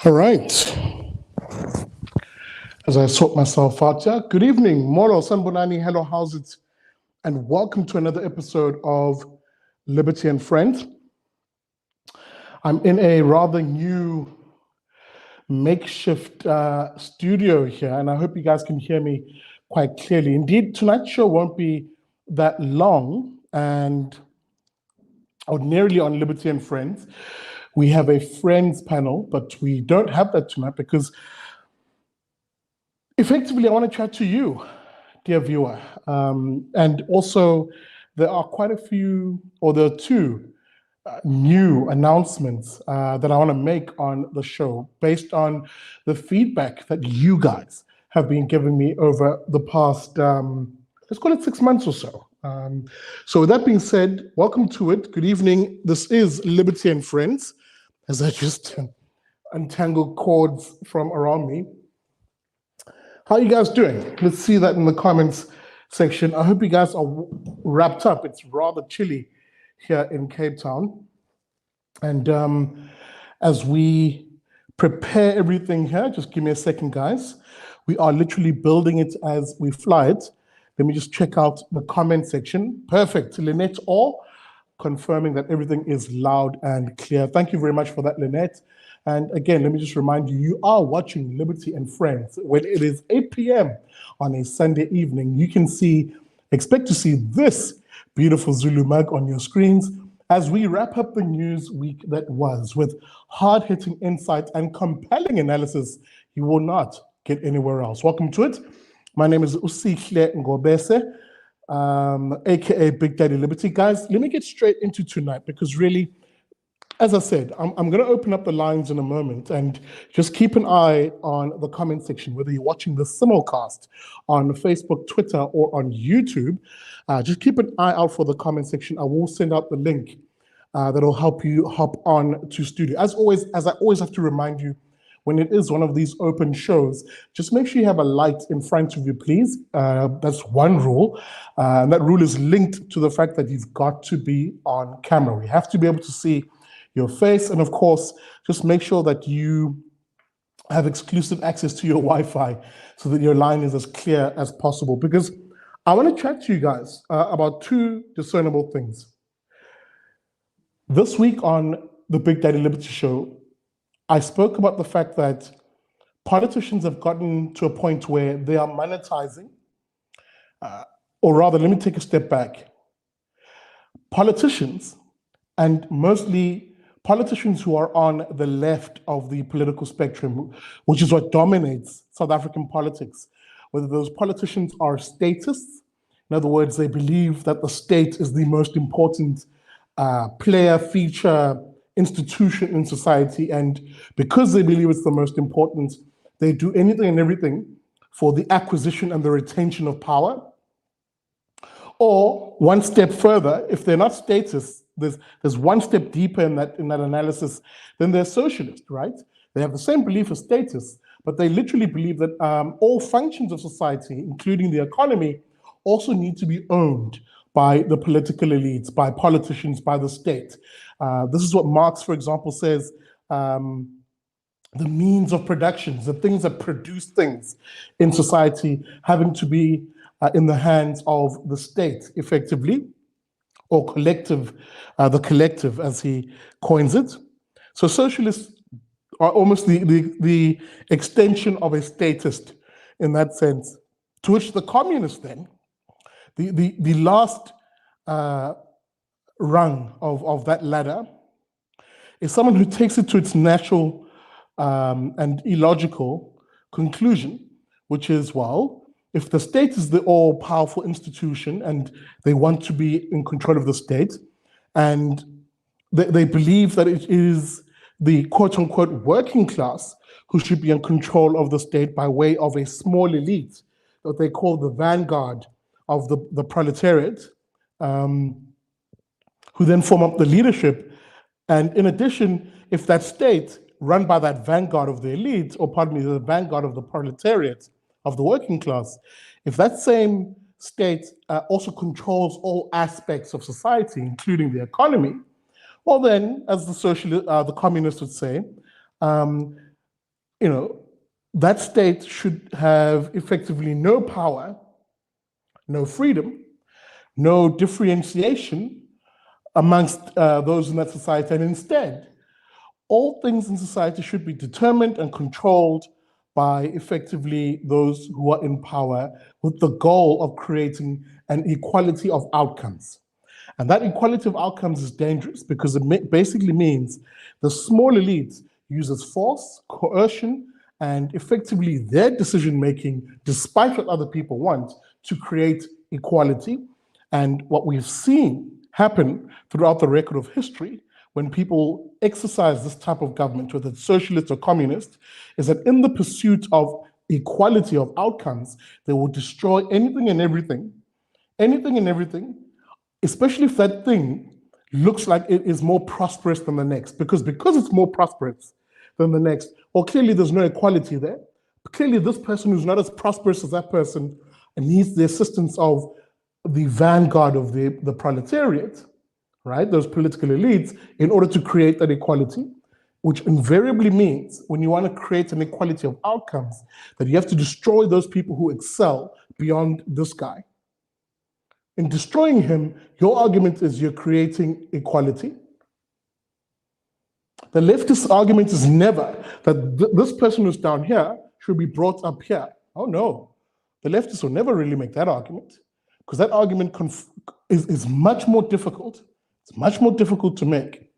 All right. As I sort myself out here, good evening, Moro, Sanbonani, hello, how's it? And welcome to another episode of Liberty and Friends. I'm in a rather new makeshift studio here, and I hope you guys can hear me quite clearly. Indeed, tonight's show won't be that long, and ordinarily on Liberty and Friends, we have a Friends panel, but we don't have that tonight because effectively, I want to chat to you, dear viewer. And also, there are quite a few, or there are two new announcements that I want to make on the show based on the feedback that you guys have been giving me over the past, let's call it 6 months or so. So with that being said, welcome to it. Good evening. This is Liberty and Friends, as I just untangled cords from around me. How are you guys doing? Let's see that in the comments section. I hope you guys are wrapped up. It's rather chilly here in Cape Town. And as we prepare everything here, just give me a second, guys. We are literally building it as we fly it. Let me just check out the comment section. Perfect. Lynette Orr, confirming that everything is loud and clear. Thank you very much for that, Lynette. And again, let me just remind you, you are watching Liberty and Friends. When it is 8 p.m. on a Sunday evening, you can expect to see this beautiful Zulu mug on your screens as we wrap up the news week that was with hard-hitting insights and compelling analysis you will not get anywhere else. Welcome to it. My name is Usihle Ngobese, aka Big Daddy Liberty. Guys, let me get straight into tonight because really, as I said, I'm going to open up the lines in a moment and just keep an eye on the comment section, whether you're watching the simulcast on Facebook, Twitter, or on YouTube. Just keep an eye out for the comment section. I will send out the link that'll help you hop on to studio. As I always have to remind you, when it is one of these open shows, just make sure you have a light in front of you, please. That's one rule. And that rule is linked to the fact that you've got to be on camera. We have to be able to see your face, and of course, just make sure that you have exclusive access to your Wi-Fi so that your line is as clear as possible. Because I want to chat to you guys about two discernible things. This week on the Big Daddy Liberty Show, I spoke about the fact that politicians have gotten to a point where they are monetizing, or rather, let me take a step back. Politicians, and mostly politicians who are on the left of the political spectrum, which is what dominates South African politics, whether those politicians are statists, in other words, they believe that the state is the most important player, feature, institution in society, and because they believe it's the most important, they do anything and everything for the acquisition and the retention of power. Or one step further, if they're not statists, there's one step deeper in that analysis, then they're socialist, right? They have the same belief as statists, but they literally believe that all functions of society, including the economy, also need to be owned by the political elites, by politicians, by the state. This is what Marx, for example, says, the means of production, the things that produce things in society having to be in the hands of the state, effectively, or collective, the collective, as he coins it. So socialists are almost the extension of a statist in that sense, to which the communists then, the last rung of that ladder, is someone who takes it to its natural and illogical conclusion, which is, well, if the state is the all-powerful institution and they want to be in control of the state, and they believe that it is the quote-unquote working class who should be in control of the state by way of a small elite that they call the vanguard of the proletariat, who then form up the leadership. And in addition, if that state run by that vanguard of the elite, or pardon me, the vanguard of the proletariat, of the working class, if that same state also controls all aspects of society, including the economy, well then, as the communists would say, that state should have effectively no power, no freedom, no differentiation amongst those in that society, and instead, all things in society should be determined and controlled by effectively those who are in power with the goal of creating an equality of outcomes. And that equality of outcomes is dangerous because it basically means the small elite uses force, coercion, and effectively their decision-making, despite what other people want, to create equality. And what we've seen happen throughout the record of history when people exercise this type of government, whether it's socialist or communist, is that in the pursuit of equality of outcomes, they will destroy anything and everything, especially if that thing looks like it is more prosperous than the next. Because it's more prosperous than the next, well, clearly there's no equality there. Clearly this person who's not as prosperous as that person needs the assistance of the vanguard of the proletariat, right? Those political elites, in order to create that equality, which invariably means when you want to create an equality of outcomes, that you have to destroy those people who excel beyond this guy. In destroying him, your argument is you're creating equality. The leftist argument is never that this person who's down here should be brought up here. Oh no, the leftists will never really make that argument, because that argument is much more difficult. It's much more difficult to make,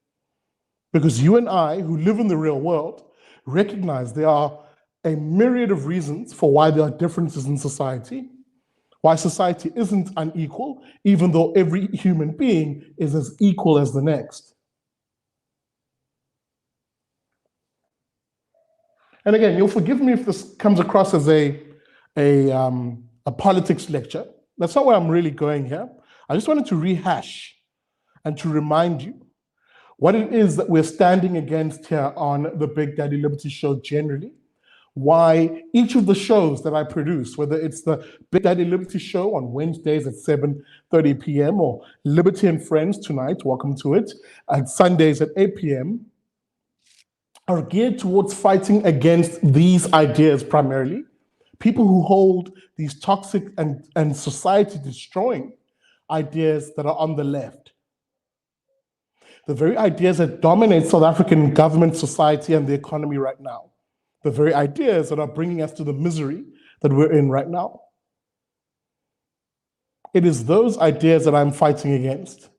because you and I, who live in the real world, recognize there are a myriad of reasons for why there are differences in society, why society isn't unequal, even though every human being is as equal as the next. And again, you'll forgive me if this comes across as a politics lecture. That's not where I'm really going here. I just wanted to rehash and to remind you what it is that we're standing against here on the Big Daddy Liberty Show generally, why each of the shows that I produce, whether it's the Big Daddy Liberty Show on Wednesdays at 7:30 p.m. or Liberty and Friends tonight, welcome to it, at Sundays at 8 p.m., are geared towards fighting against these ideas primarily. People who hold these toxic and society-destroying ideas that are on the left. The very ideas that dominate South African government, society, and the economy right now. The very ideas that are bringing us to the misery that we're in right now. It is those ideas that I'm fighting against.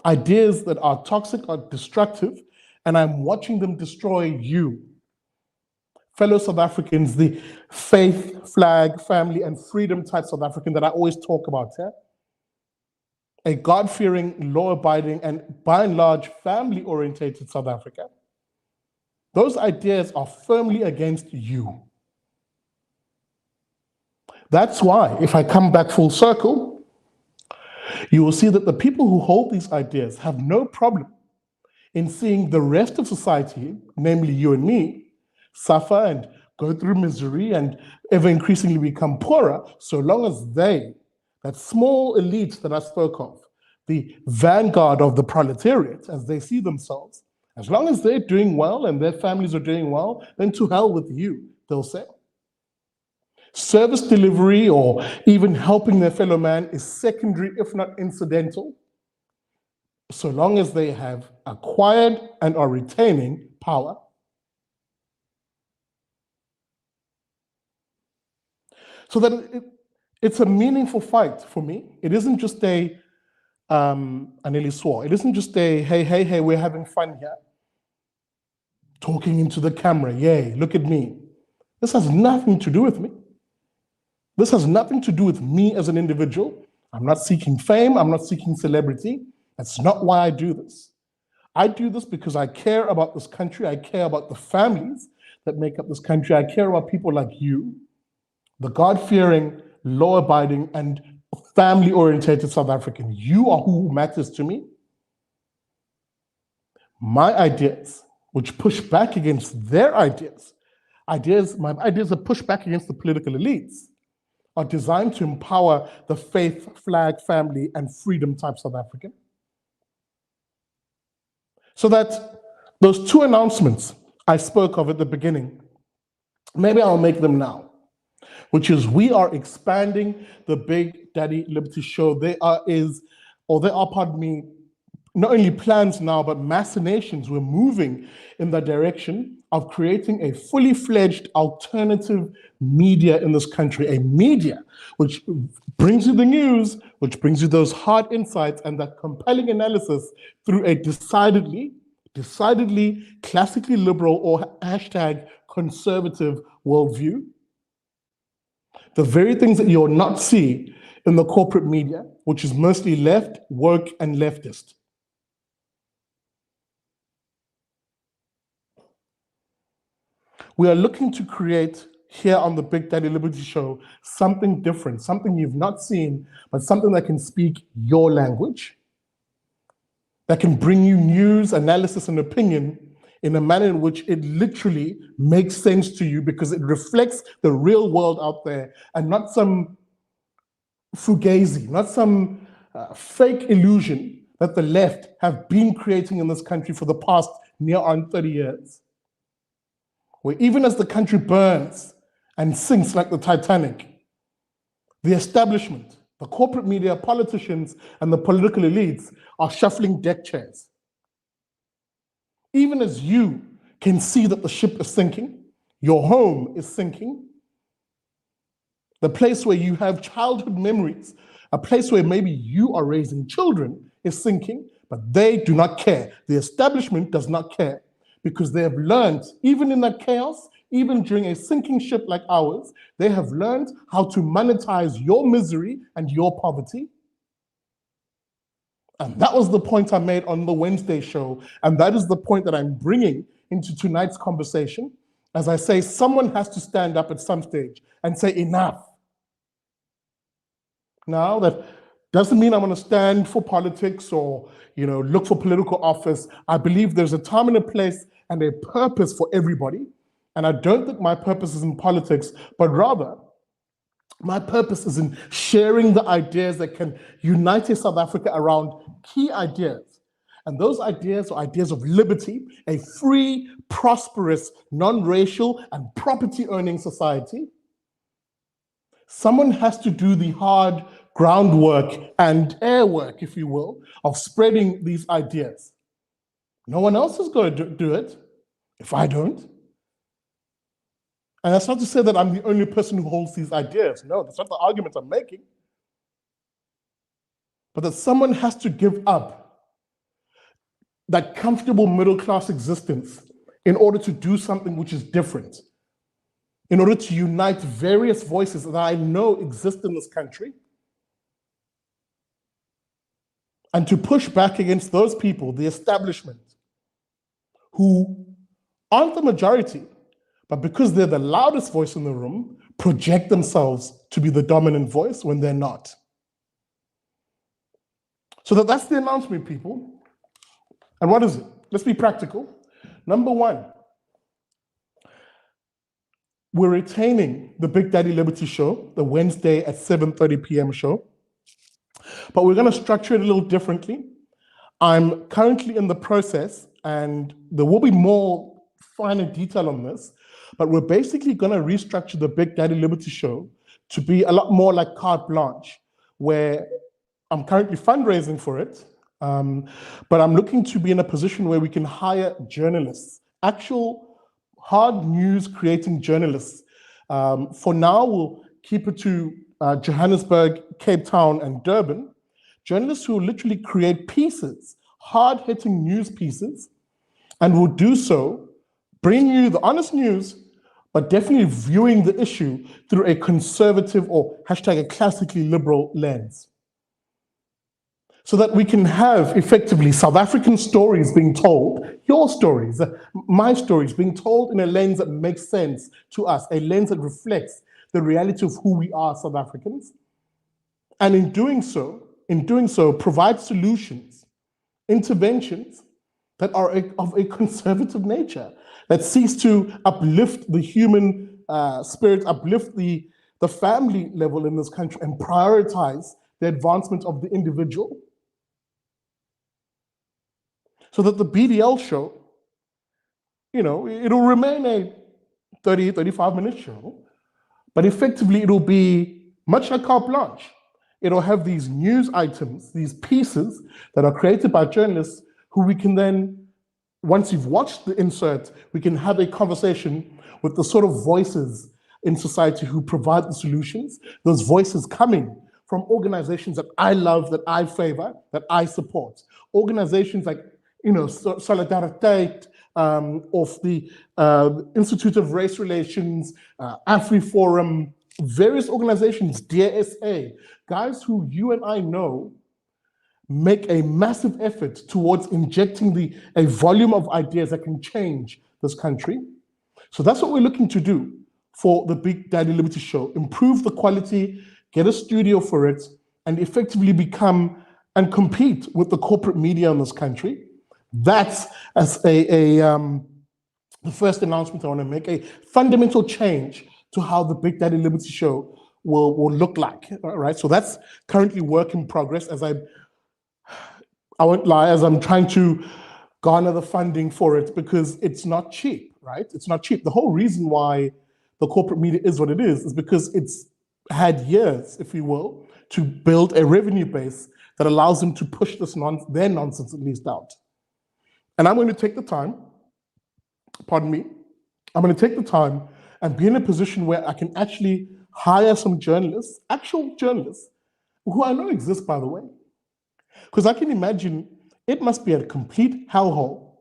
Ideas that are toxic, are destructive, and I'm watching them destroy you. Fellow South Africans, the faith, flag, family, and freedom type South African that I always talk about, yeah? A God-fearing, law-abiding, and by and large, family-orientated South Africa. Those ideas are firmly against you. That's why, if I come back full circle, you will see that the people who hold these ideas have no problem in seeing the rest of society, namely you and me, suffer and go through misery and ever increasingly become poorer, so long as they, that small elite that I spoke of, the vanguard of the proletariat, as they see themselves, as long as they're doing well and their families are doing well, then to hell with you, they'll say. Service delivery or even helping their fellow man is secondary, if not incidental, so long as they have acquired and are retaining power. So that it's a meaningful fight for me. It isn't just a, I nearly swore, it isn't just a, hey, we're having fun here. Talking into the camera, yay, look at me. This has nothing to do with me. This has nothing to do with me as an individual. I'm not seeking fame, I'm not seeking celebrity. That's not why I do this. I do this because I care about this country, I care about the families that make up this country, I care about people like you, the God-fearing, law-abiding, and family-orientated South African. You are who matters to me. My ideas, which push back against their ideas, my ideas that push back against the political elites, are designed to empower the faith, flag, family, and freedom type South African. So that those two announcements I spoke of at the beginning. Maybe I'll make them now, which is we are expanding the Big Daddy Liberty Show. There are, pardon me, not only plans now, but machinations. We're moving in the direction of creating a fully fledged alternative media in this country, a media which brings you the news, which brings you those hard insights and that compelling analysis through a decidedly classically liberal or hashtag conservative worldview. The very things that you'll not see in the corporate media, which is mostly left, woke, and leftist. We are looking to create here on the Big Daddy Liberty Show something different, something you've not seen, but something that can speak your language, that can bring you news, analysis, and opinion in a manner in which it literally makes sense to you because it reflects the real world out there and not some fugazi, not some fake illusion that the left have been creating in this country for the past near on 30 years. Where even as the country burns and sinks like the Titanic, the establishment, the corporate media, politicians, and the political elites are shuffling deck chairs. Even as you can see that the ship is sinking, your home is sinking, the place where you have childhood memories, a place where maybe you are raising children is sinking, but they do not care. The establishment does not care because they have learned, even in that chaos, even during a sinking ship like ours, they have learned how to monetize your misery and your poverty. And that was the point I made on the Wednesday show. And that is the point that I'm bringing into tonight's conversation. As I say, someone has to stand up at some stage and say enough. Now, that doesn't mean I'm going to stand for politics or, look for political office. I believe there's a time and a place and a purpose for everybody. And I don't think my purpose is in politics, but rather my purpose is in sharing the ideas that can unite South Africa around key ideas. And those ideas are ideas of liberty, a free, prosperous, non-racial, and property-owning society. Someone has to do the hard groundwork and air work, if you will, of spreading these ideas. No one else is going to do it if I don't. And that's not to say that I'm the only person who holds these ideas. No, that's not the argument I'm making. But that someone has to give up that comfortable middle-class existence in order to do something which is different, in order to unite various voices that I know exist in this country, and to push back against those people, the establishment, who aren't the majority, but because they're the loudest voice in the room, project themselves to be the dominant voice when they're not. So that's the announcement, people. And what is it? Let's be practical. Number one, we're retaining the Big Daddy Liberty Show, the Wednesday at 7:30 p.m. show, but we're going to structure it a little differently. I'm currently in the process, and there will be more finer detail on this, but we're basically going to restructure the Big Daddy Liberty Show to be a lot more like carte blanche, where I'm currently fundraising for it, but I'm looking to be in a position where we can hire journalists, actual hard news creating journalists. For now, we'll keep it to Johannesburg, Cape Town, and Durban. Journalists who will literally create pieces, hard-hitting news pieces, and will do so, bring you the honest news, but definitely viewing the issue through a conservative or hashtag a classically liberal lens. So that we can have effectively South African stories being told, your stories, my stories being told in a lens that makes sense to us, a lens that reflects the reality of who we are, South Africans. And in doing so, provide solutions, interventions that are of a conservative nature, that seeks to uplift the human spirit, uplift the family level in this country, and prioritize the advancement of the individual. So that the BDL show it'll remain a 30, 35-minute show, but effectively it'll be much like carte blanche. It'll have these news items, these pieces that are created by journalists who we can then, once you've watched the insert, we can have a conversation with the sort of voices in society who provide the solutions, those voices coming from organizations that I love, that I favor, that I support. Organizations like, Solidariteit, of the Institute of Race Relations, AfriForum, various organizations, DSA, guys who you and I know make a massive effort towards injecting a volume of ideas that can change this country. So that's what we're looking to do for the Big Daddy Liberty Show: improve the quality, get a studio for it, and effectively become and compete with the corporate media in this country. That's as the first announcement I want to make, a fundamental change to how the Big Daddy Liberty Show will look like. All right, so that's currently work in progress. As I won't lie, as I'm trying to garner the funding for it, because it's not cheap, right? It's not cheap. The whole reason why the corporate media is what it is because it's had years, if you will, to build a revenue base that allows them to push their nonsense at least out. And I'm going to take the time, I'm going to take the time and be in a position where I can actually hire some journalists, actual journalists, who I know exist, by the way. Because I can imagine it must be a complete hellhole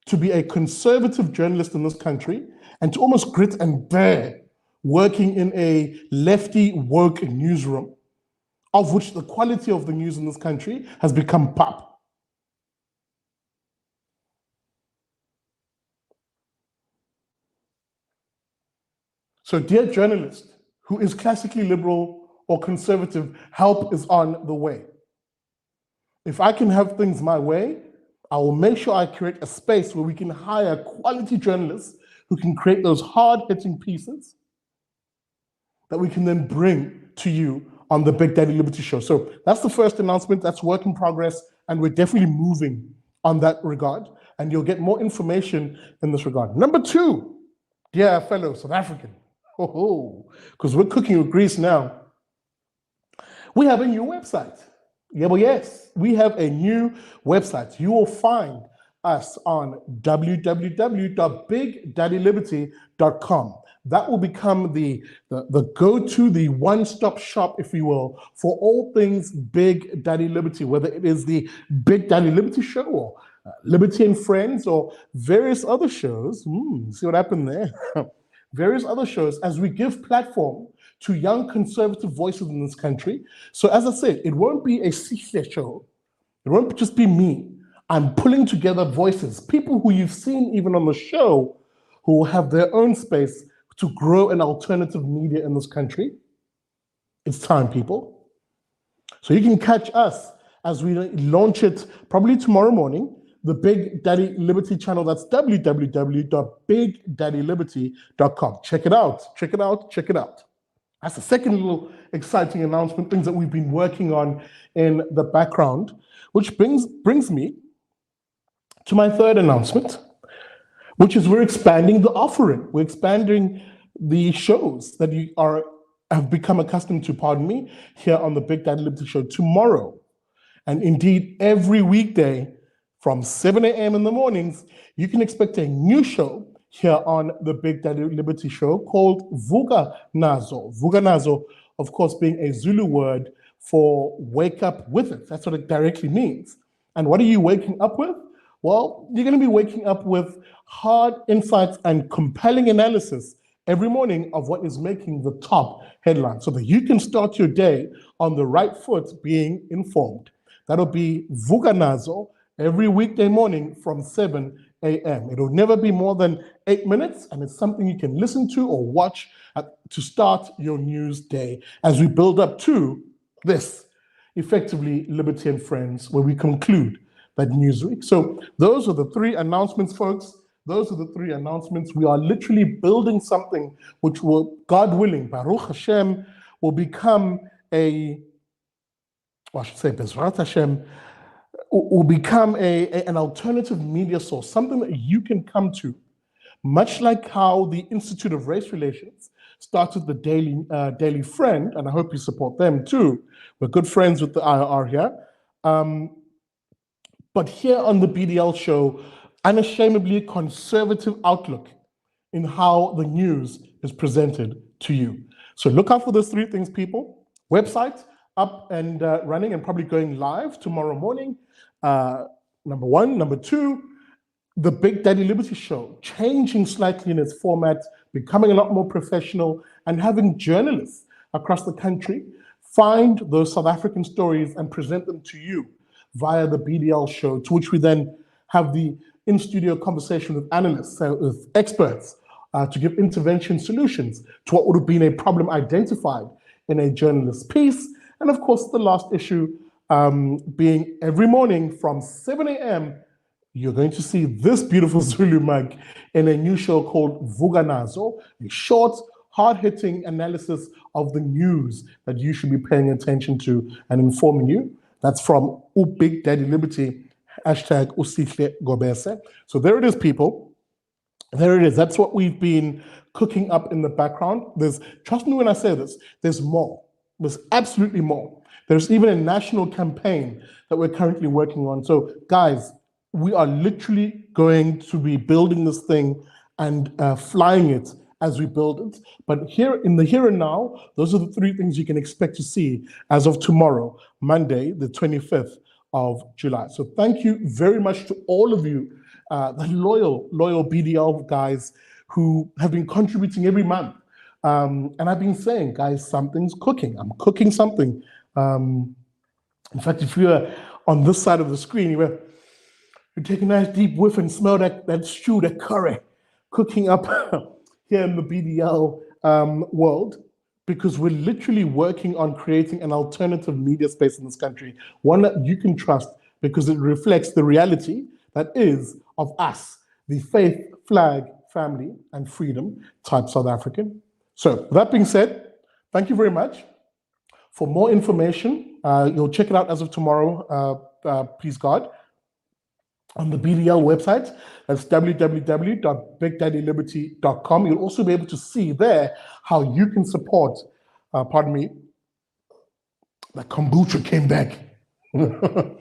to be a conservative journalist in this country and to almost grit and bear working in a lefty woke newsroom, of which the quality of the news in this country has become pop. So, dear journalist who is classically liberal or conservative, help is on the way. If I can have things my way, I will make sure I create a space where we can hire quality journalists who can create those hard-hitting pieces that we can then bring to you on the Big Daddy Liberty Show. So that's the first announcement. That's work in progress, and we're definitely moving on that regard, and you'll get more information in this regard. Number two, dear fellow South African, because we're cooking with grease now, we have a new website. Yeah, well, yes, we have a new website. You will find us on www.bigdaddyliberty.com. That will become the go-to, the one-stop shop, if you will, for all things Big Daddy Liberty, whether it is the Big Daddy Liberty Show or Liberty and Friends or various other shows. See what happened there? Various other shows, as we give platform to young conservative voices in this country. So as I said, it won't be a Sihle show. It won't just be me. I'm pulling together voices, people who you've seen even on the show, who will have their own space to grow an alternative media in this country. It's time, people. So you can catch us as we launch it probably tomorrow morning, the Big Daddy Liberty channel. That's www.bigdaddyliberty.com. Check it out, check it out, check it out. That's the second little exciting announcement, things that we've been working on in the background, which brings me to my third announcement, which is we're expanding the offering. We're expanding the shows that you have become accustomed to, here on the Big Daddy Liberty Show tomorrow. And indeed, every weekday from 7 a.m. in the mornings, you can expect a new show here on the Big Daddy Liberty Show called Vuka Nazo. Vuka Nazo, of course, being a Zulu word for wake up with it. That's what it directly means. And what are you waking up with? Well, you're going to be waking up with hard insights and compelling analysis every morning of what is making the top headline so that you can start your day on the right foot being informed. That'll be Vuka Nazo every weekday morning from 7 a.m. It'll never be more than 8 minutes, and it's something you can listen to or watch to start your news day as we build up to this, effectively, Liberty and Friends, where we conclude that news week. So those are the three announcements, folks. Those are the three announcements. We are literally building something which will, God willing, Baruch Hashem, will become I should say, Bezrat Hashem, will become an alternative media source, something that you can come to much like how the Institute of Race Relations started the Daily Friend, and I hope you support them too. We're good friends with the IRR here. But here on the BDL show, unashamedly conservative outlook in how the news is presented to you. So look out for those three things, people. Website up and running and probably going live tomorrow morning. Number one. Number two, the Big Daddy Liberty Show, changing slightly in its format, becoming a lot more professional, and having journalists across the country find those South African stories and present them to you via the BDL show, to which we then have the in-studio conversation with analysts, with experts, to give intervention solutions to what would have been a problem identified in a journalist's piece. And of course, the last issue being every morning from 7 a.m., you're going to see this beautiful Zulu mug in a new show called Vuga Nazo, a short, hard-hitting analysis of the news that you should be paying attention to and informing you. That's from Big Daddy Liberty, hashtag Usihle Gobese. So there it is, people. There it is. That's what we've been cooking up in the background. Trust me when I say this, there's more. There's absolutely more. There's even a national campaign that we're currently working on. So guys, we are literally going to be building this thing and flying it as we build it. But here in the here and now, those are the three things you can expect to see as of tomorrow, Monday, the 25th of July. So thank you very much to all of you, the loyal BDL guys who have been contributing every month. And I've been saying, guys, something's cooking. I'm cooking something. In fact, if you're on this side of the screen, you take a nice deep whiff and smell that stew, that curry, cooking up here in the BDL world, because we're literally working on creating an alternative media space in this country, one that you can trust because it reflects the reality that is of us, the faith, flag, family, and freedom type South African. So that being said, thank you very much. For more information, you'll check it out as of tomorrow, please God, on the BDL website. That's www.bigdaddyliberty.com. You'll also be able to see there how you can support, pardon me, the kombucha came back. You'll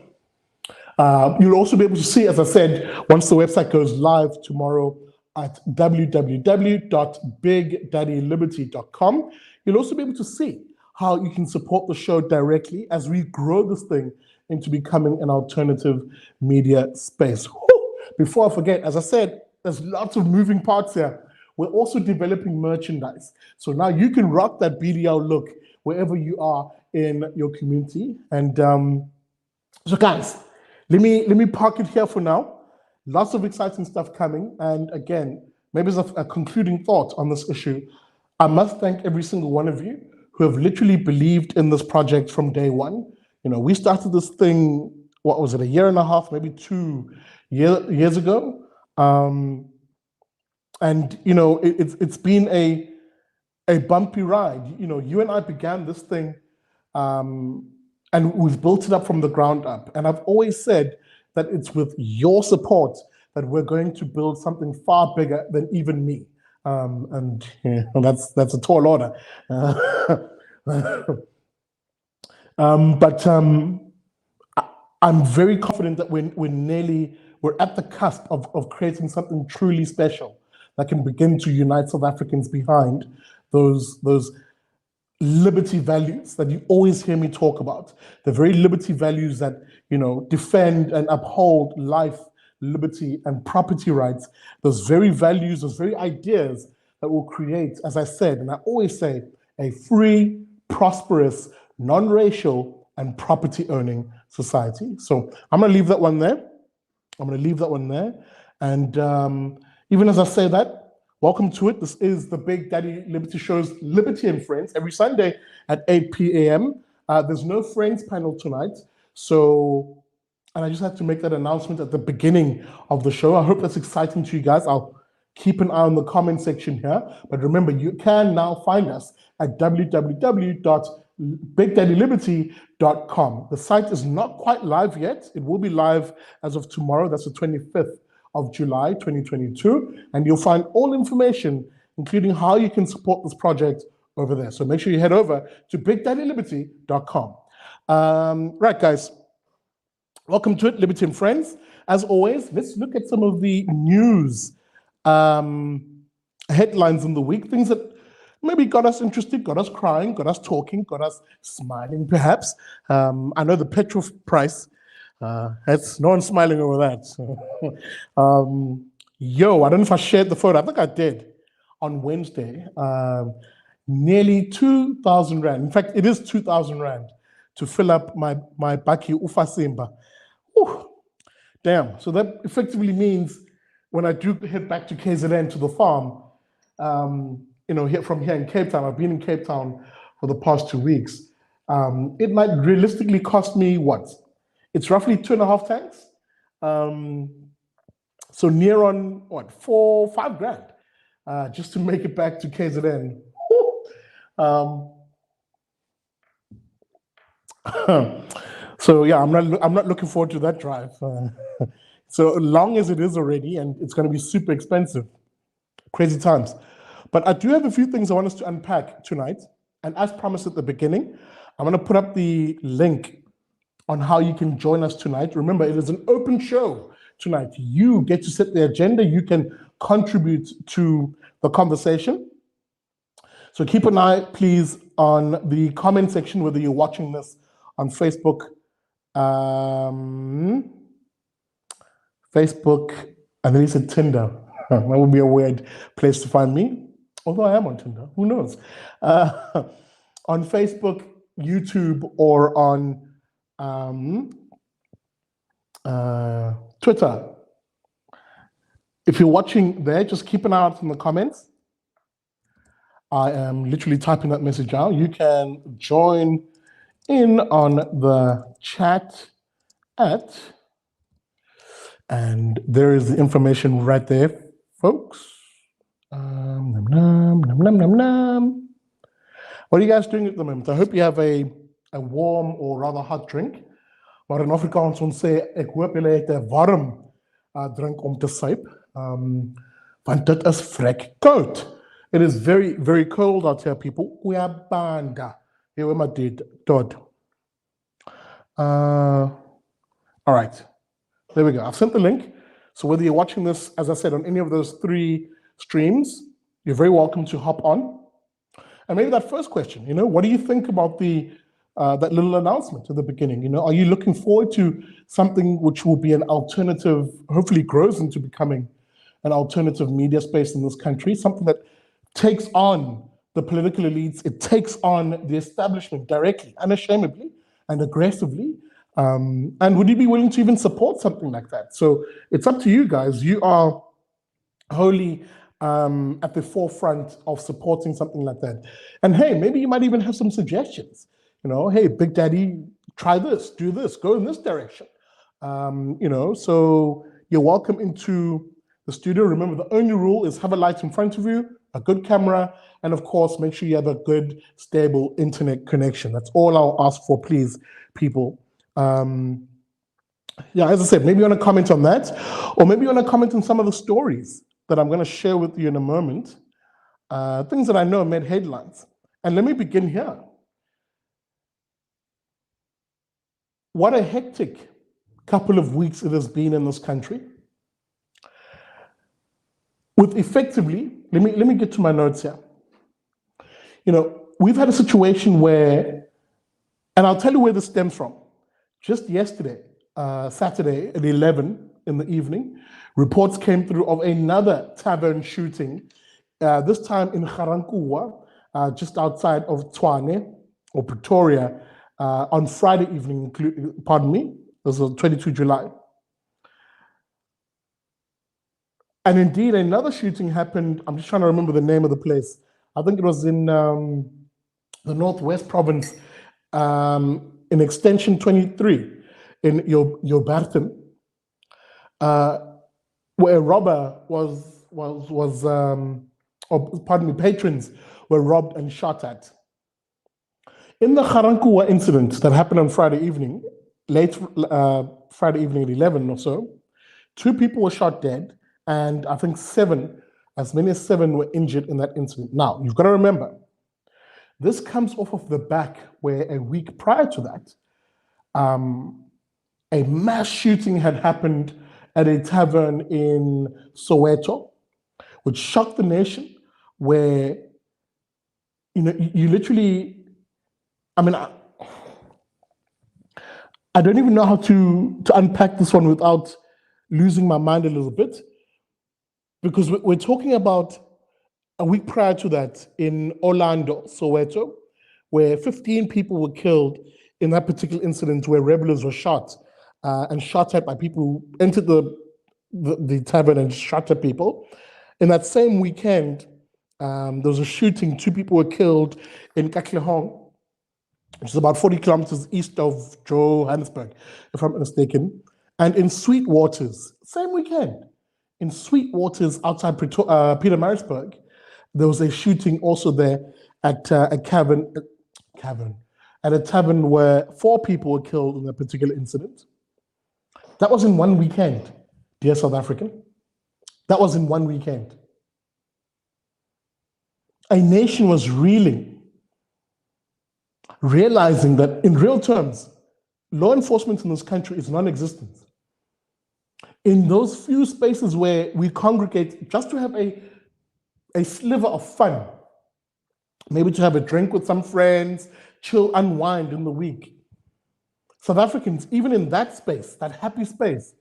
also be able to see, as I said, once the website goes live tomorrow at www.bigdaddyliberty.com. You'll also be able to see how you can support the show directly as we grow this thing into becoming an alternative media space. Whew! Before I forget, as I said, there's lots of moving parts here. We're also developing merchandise. So now you can rock that BDL look wherever you are in your community. And so guys, let me park it here for now. Lots of exciting stuff coming. And again, maybe as a concluding thought on this issue, I must thank every single one of you who have literally believed in this project from day one. You know, we started this thing, what was it, a year and a half, maybe 2 years ago. And, you know, it's been a bumpy ride. You know, you and I began this thing and we've built it up from the ground up. And I've always said that it's with your support that we're going to build something far bigger than even me. And you know, that's a tall order. But I'm very confident that we're at the cusp of creating something truly special that can begin to unite South Africans behind those liberty values that you always hear me talk about, the very liberty values that, you know, defend and uphold life, liberty, and property rights, those very values, those very ideas that will create, as I said, and I always say, a free, prosperous, non-racial, and property-owning society. So I'm going to leave that one there. And even as I say that, welcome to it. This is the Big Daddy Liberty Show's Liberty and Friends every Sunday at 8 p.m. There's no Friends panel tonight. So, and I just had to make that announcement at the beginning of the show. I hope that's exciting to you guys. I'll keep an eye on the comment section here. But remember, you can now find us at www.bigdaddyliberty.com. The site is not quite live yet. It will be live as of tomorrow. That's the 25th of July 2022. And you'll find all information, including how you can support this project over there. So make sure you head over to bigdaddyliberty.com. Right, guys. Welcome to it, Liberty and Friends. As always, let's look at some of the news headlines in the week, things that maybe got us interested, got us crying, got us talking, got us smiling, perhaps. I know the petrol price, no one's smiling over that. So, I don't know if I shared the photo. I think I did on Wednesday. Nearly 2,000 Rand. In fact, it is 2,000 Rand to fill up my Baki Ufasimba. Whew. Damn. So that effectively means when I do head back to KZN to the farm, from here in Cape Town, I've been in Cape Town for the past 2 weeks. It might realistically cost me what? It's roughly 2.5 tanks. So near on what, 4-5 grand, just to make it back to KZN. So yeah, I'm not looking forward to that drive. So long as it is already, and it's going to be super expensive, crazy times. But I do have a few things I want us to unpack tonight. And as promised at the beginning, I'm going to put up the link on how you can join us tonight. Remember, it is an open show tonight. You get to set the agenda. You can contribute to the conversation. So keep an eye, please, on the comment section, whether you're watching this on Facebook, and then he said Tinder. That would be a weird place to find me, although I am on Tinder. Who knows? On Facebook, YouTube, or on Twitter. If you're watching there, just keep an eye out in the comments. I am literally typing that message out. You can join in on the chat and there is the information right there, folks. Nom, nom, nom, nom, nom, nom. What are you guys doing at the moment? I hope you have a warm or rather hot drink. Maar in Afrikaans ons sê ek hoop julle het 'n warm drink om te suip. Want dit is vrek koud. It is very, very cold out here, people. Uyabanda. Here we did Todd. All right. There we go. I've sent the link. So whether you're watching this, as I said, on any of those 3 streams, you're very welcome to hop on. And maybe that first question, what do you think about that little announcement at the beginning? Are you looking forward to something which will be an alternative, hopefully grows into becoming an alternative media space in this country, something that takes on the political elites, it takes on the establishment directly, unashamedly and aggressively? And would you be willing to even support something like that? So it's up to you guys. You are wholly at the forefront of supporting something like that. And hey, maybe you might even have some suggestions. Hey, Big Daddy, try this, do this, go in this direction. So you're welcome into the studio. Remember, the only rule is have a light in front of you, a good camera, and of course, make sure you have a good, stable internet connection. That's all I'll ask for, please, people. As I said, maybe you want to comment on that, or maybe you want to comment on some of the stories that I'm going to share with you in a moment, things that I know made headlines. And let me begin here. What a hectic couple of weeks it has been in this country. With effectively, let me get to my notes here. We've had a situation where, and I'll tell you where this stems from. Just yesterday, Saturday at 11 in the evening, reports came through of another tavern shooting, this time in Garankuwa, just outside of Tshwane or Pretoria, on Friday evening, this was 22 July. And indeed, another shooting happened. I'm just trying to remember the name of the place. I think it was in the Northwest Province, in Extension 23, in Johannesburg, where a robber patrons were robbed and shot at. In the Garankuwa incident that happened on Friday evening, late Friday evening at 11 or so, 2 people were shot dead, and I think as many as 7 were injured in that incident. Now, you've got to remember, this comes off of the back where a week prior to that, a mass shooting had happened at a tavern in Soweto, which shocked the nation, where, you literally, I mean, I don't even know how to unpack this one without losing my mind a little bit, because we're talking about a week prior to that in Orlando, Soweto, where 15 people were killed in that particular incident where rebels were shot and shot at by people who entered the tavern and shot at people. In that same weekend, there was a shooting. 2 people were killed in Katlehong, which is about 40 kilometers east of Johannesburg, if I'm not mistaken. And in Sweetwaters, same weekend, in Sweetwaters outside Pietermaritzburg, there was a shooting also there at a tavern where 4 people were killed in a particular incident. That was in one weekend, dear South African. That was in one weekend. A nation was reeling, realizing that in real terms, law enforcement in this country is non-existent. In those few spaces where we congregate just to have a sliver of fun, maybe to have a drink with some friends, chill, unwind in the week, South Africans, even in that space, that happy space,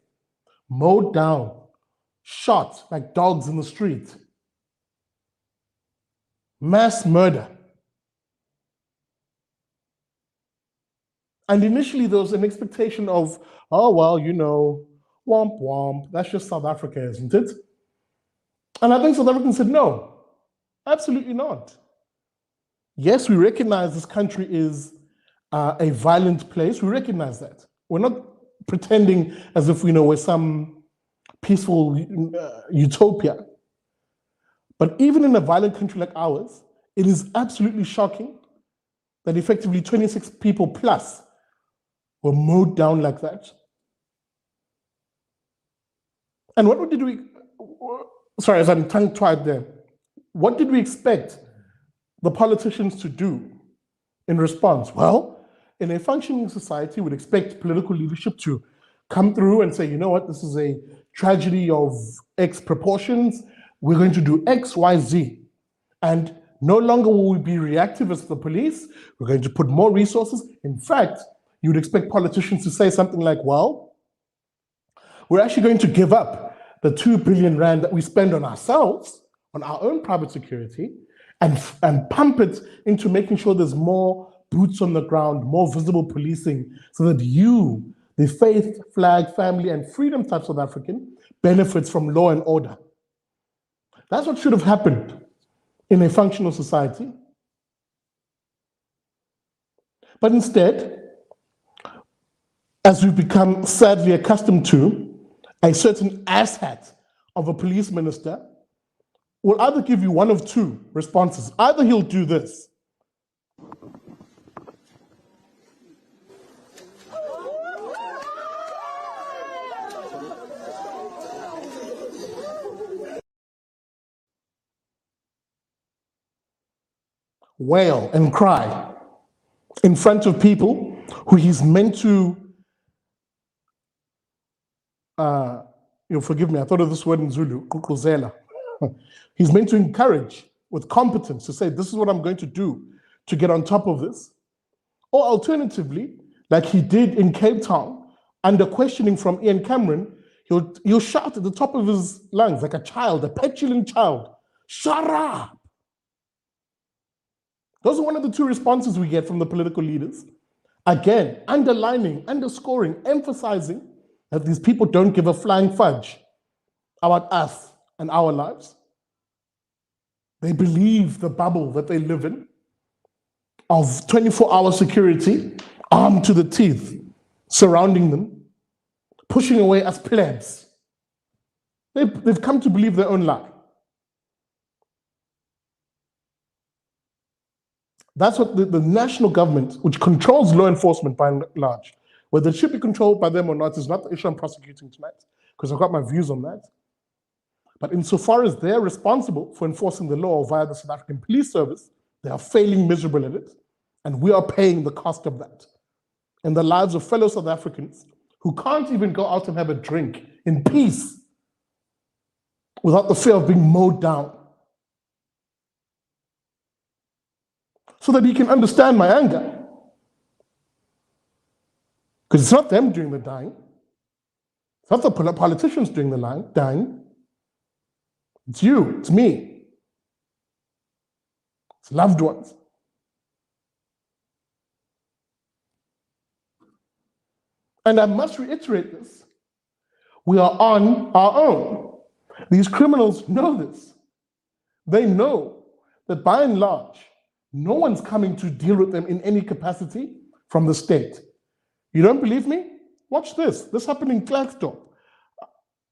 mowed down, shot like dogs in the street. Mass murder. And initially there was an expectation of, oh, well, womp womp, that's just South Africa, isn't it? And I think South Africans said, no, absolutely not. Yes, we recognize this country is a violent place. We recognize that. We're not pretending as if we're some peaceful utopia. But even in a violent country like ours, it is absolutely shocking that effectively 26 people plus were mowed down like that. And what did we, sorry, as I'm tongue-tied there, what did we expect the politicians to do in response? Well, in a functioning society, we'd expect political leadership to come through and say, you know what, this is a tragedy of X proportions. We're going to do X, Y, Z. And no longer will we be reactive as the police. We're going to put more resources. In fact, you would expect politicians to say something like, well, we're actually going to give up the 2 billion rand that we spend on ourselves, on our own private security, and pump it into making sure there's more boots on the ground, more visible policing, so that you, the faith, flag, family, and freedom type South African, benefits from law and order. That's what should have happened in a functional society. But instead, as we've become sadly accustomed to, a certain asshat of a police minister will either give you one of 2 responses. Either he'll do this. Wail and cry in front of people who he's meant to, forgive me, I thought of this word in Zulu, kukuzela. He's meant to encourage with competence to say, this is what I'm going to do to get on top of this. Or alternatively, like he did in Cape Town, under questioning from Ian Cameron, he'll shout at the top of his lungs like a child, a petulant child, shut up. Those are one of the 2 responses we get from the political leaders. Again, underlining, underscoring, emphasizing that these people don't give a flying fudge about us and our lives. They believe the bubble that they live in of 24-hour security, armed to the teeth, surrounding them, pushing away as plebs. They've come to believe their own lie. That's what the national government, which controls law enforcement by and large, whether it should be controlled by them or not is not the issue I'm prosecuting tonight. because I've got my views on that. But insofar as they're responsible for enforcing the law via the South African Police Service, they are failing miserably at it, and we are paying the cost of that in the lives of fellow South Africans who can't even go out and have a drink in peace without the fear of being mowed down. So that you can understand my anger. Because it's not them doing the dying. It's not the politicians doing the dying. It's you, it's me. It's loved ones. And I must reiterate this. We are on our own. These criminals know this. They know that by and large, no one's coming to deal with them in any capacity from the state. You don't believe me? Watch this. This happened in Klerksdorp.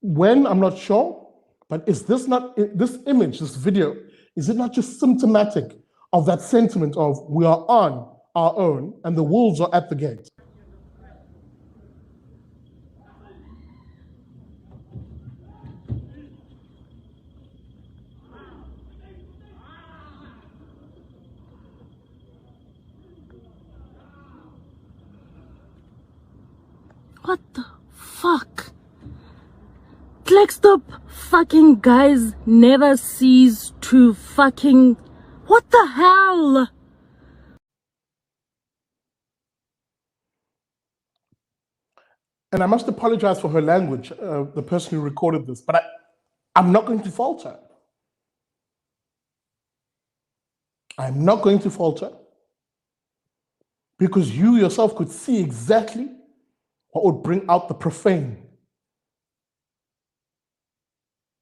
When, I'm not sure, but is this not, this image, this video, is it not just symptomatic of that sentiment of we are on our own and the wolves are at the gate? What the fuck? Klerksdorp fucking guys never cease to fucking... What the hell? And I must apologize for her language, the person who recorded this, but I'm not going to falter. I'm not going to falter because you yourself could see exactly what would bring out the profane.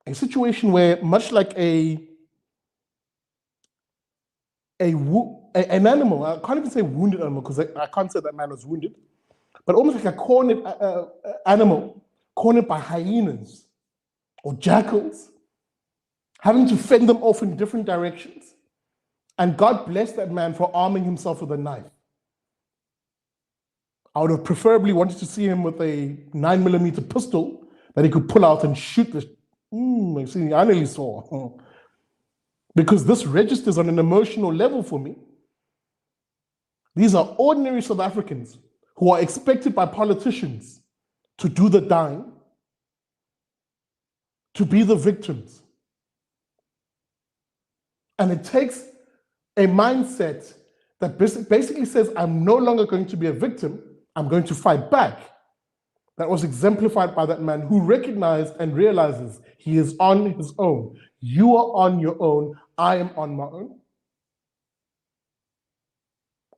A situation where, much like an animal, I can't even say wounded animal because I can't say that man was wounded, but almost like a cornered animal, cornered by hyenas or jackals, having to fend them off in different directions. And God bless that man for arming himself with a knife. I would have preferably wanted to see him with a 9mm pistol that he could pull out and shoot the. I nearly saw. Because this registers on an emotional level for me. These are ordinary South Africans who are expected by politicians to do the dying, to be the victims. And it takes a mindset that basically says, I'm no longer going to be a victim, I'm going to fight back. That was exemplified by that man who recognized and realizes he is on his own. You are on your own, I am on my own.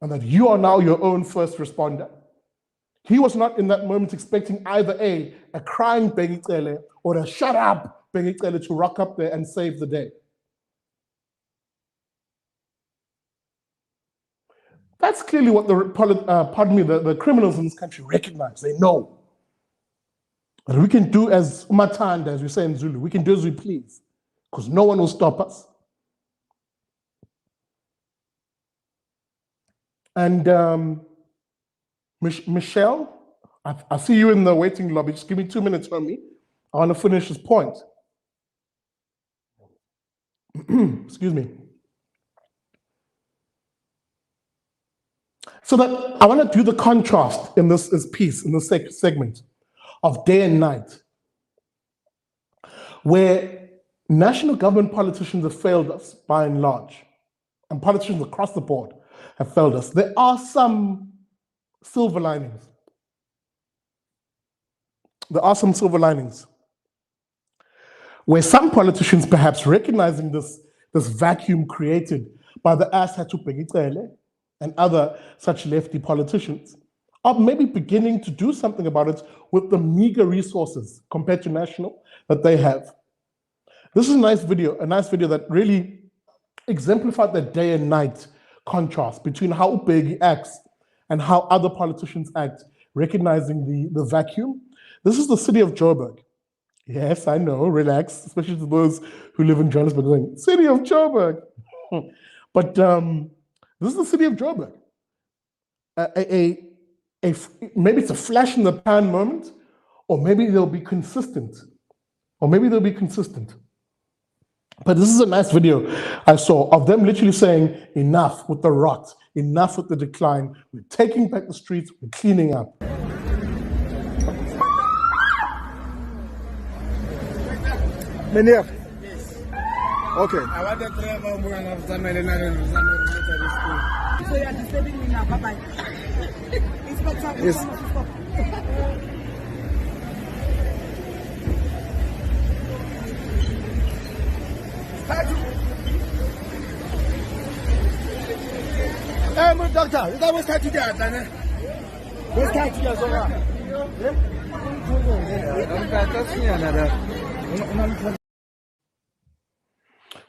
And that you are now your own first responder. He was not in that moment expecting either a crying Bengicele or a shut up Bengicele to rock up there and save the day. That's clearly what the criminals in this country recognize. They know that we can do as umatanda, as we say in Zulu, we can do as we please, because no one will stop us. And Michelle, I see you in the waiting lobby. Just give me 2 minutes on me. I want to finish this point. Excuse me. So that I want to do the contrast in this piece, in this segment of day and night, where national government politicians have failed us by and large, and politicians across the board have failed us. There are some silver linings. There are some silver linings where some politicians, perhaps recognizing this vacuum created by the Asatu Bengicele and other such lefty politicians, are maybe beginning to do something about it with the meager resources compared to national that they have. This is a nice video that really exemplified the day and night contrast between how Ubheki acts and how other politicians act, recognizing the vacuum. This is the city of Joburg. Yes, I know, relax, especially to those who live in Johannesburg going, city of Joburg. But this is the city of Joburg. Maybe it's a flash in the pan moment, or maybe they'll be consistent, But this is a nice video I saw of them literally saying, enough with the rot, enough with the decline. We're taking back the streets, we're cleaning up. Meneer. Okay. I want to travel more and have some so you are disturbing me now. Bye-bye. Yes. My doctor, that was time to get done. What's time to get so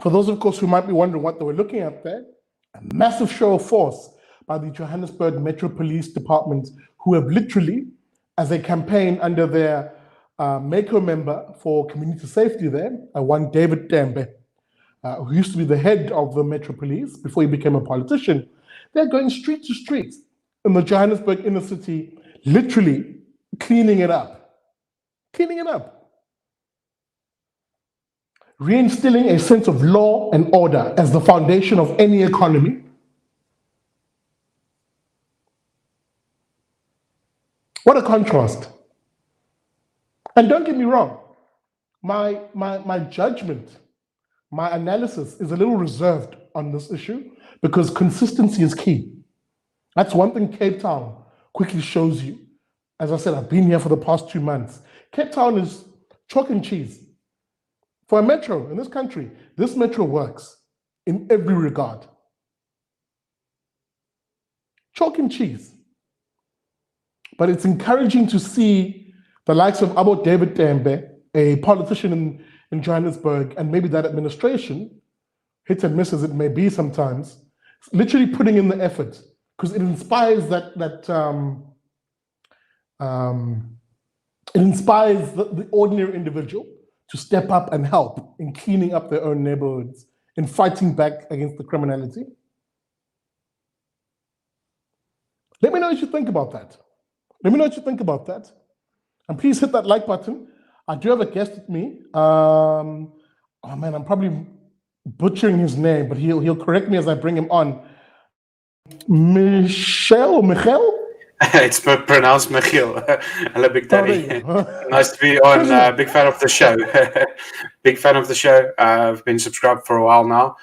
For those, of course, who might be wondering what they were looking at there, a massive show of force by the Johannesburg Metro Police Department, who have literally, as a campaign under their MACO member for community safety there, one David Tembe, who used to be the head of the Metro Police before he became a politician, they're going street to street in the Johannesburg inner city, literally cleaning it up. Reinstilling a sense of law and order as the foundation of any economy. What a contrast. And don't get me wrong, my judgment, my analysis is a little reserved on this issue because consistency is key. That's one thing Cape Town quickly shows you. As I said, I've been here for the past 2 months. Cape Town is chalk and cheese. For a metro in this country, this metro works in every regard. Chalk and cheese. But it's encouraging to see the likes of Abo David Tembe, a politician in Johannesburg, and maybe that administration, hit and miss as it may be sometimes, literally putting in the effort, because it inspires the ordinary individual to step up and help in cleaning up their own neighborhoods, in fighting back against the criminality. Let me know what you think about that. And please hit that like button. I do have a guest with me. Oh man, I'm probably butchering his name, but he'll correct me as I bring him on. Michel? It's pronounced Michiel. Hello, Big Daddy. Nice to be on. Big fan of the show. Big fan of the show. I've been subscribed for a while now.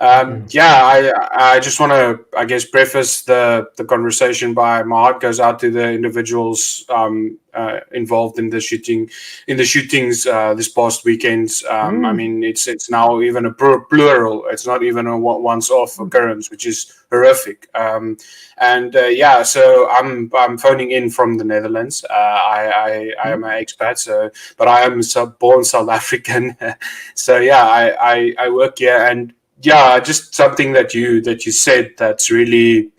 I just want to, I guess, preface the conversation by my heart goes out to the individuals involved in the shootings this past weekend. I mean, it's now even a plural. It's not even a once-off occurrence, which is horrific. So I'm phoning in from the Netherlands. I am an expat, but I am born South African. So I work here and. Yeah, just something that you said that's really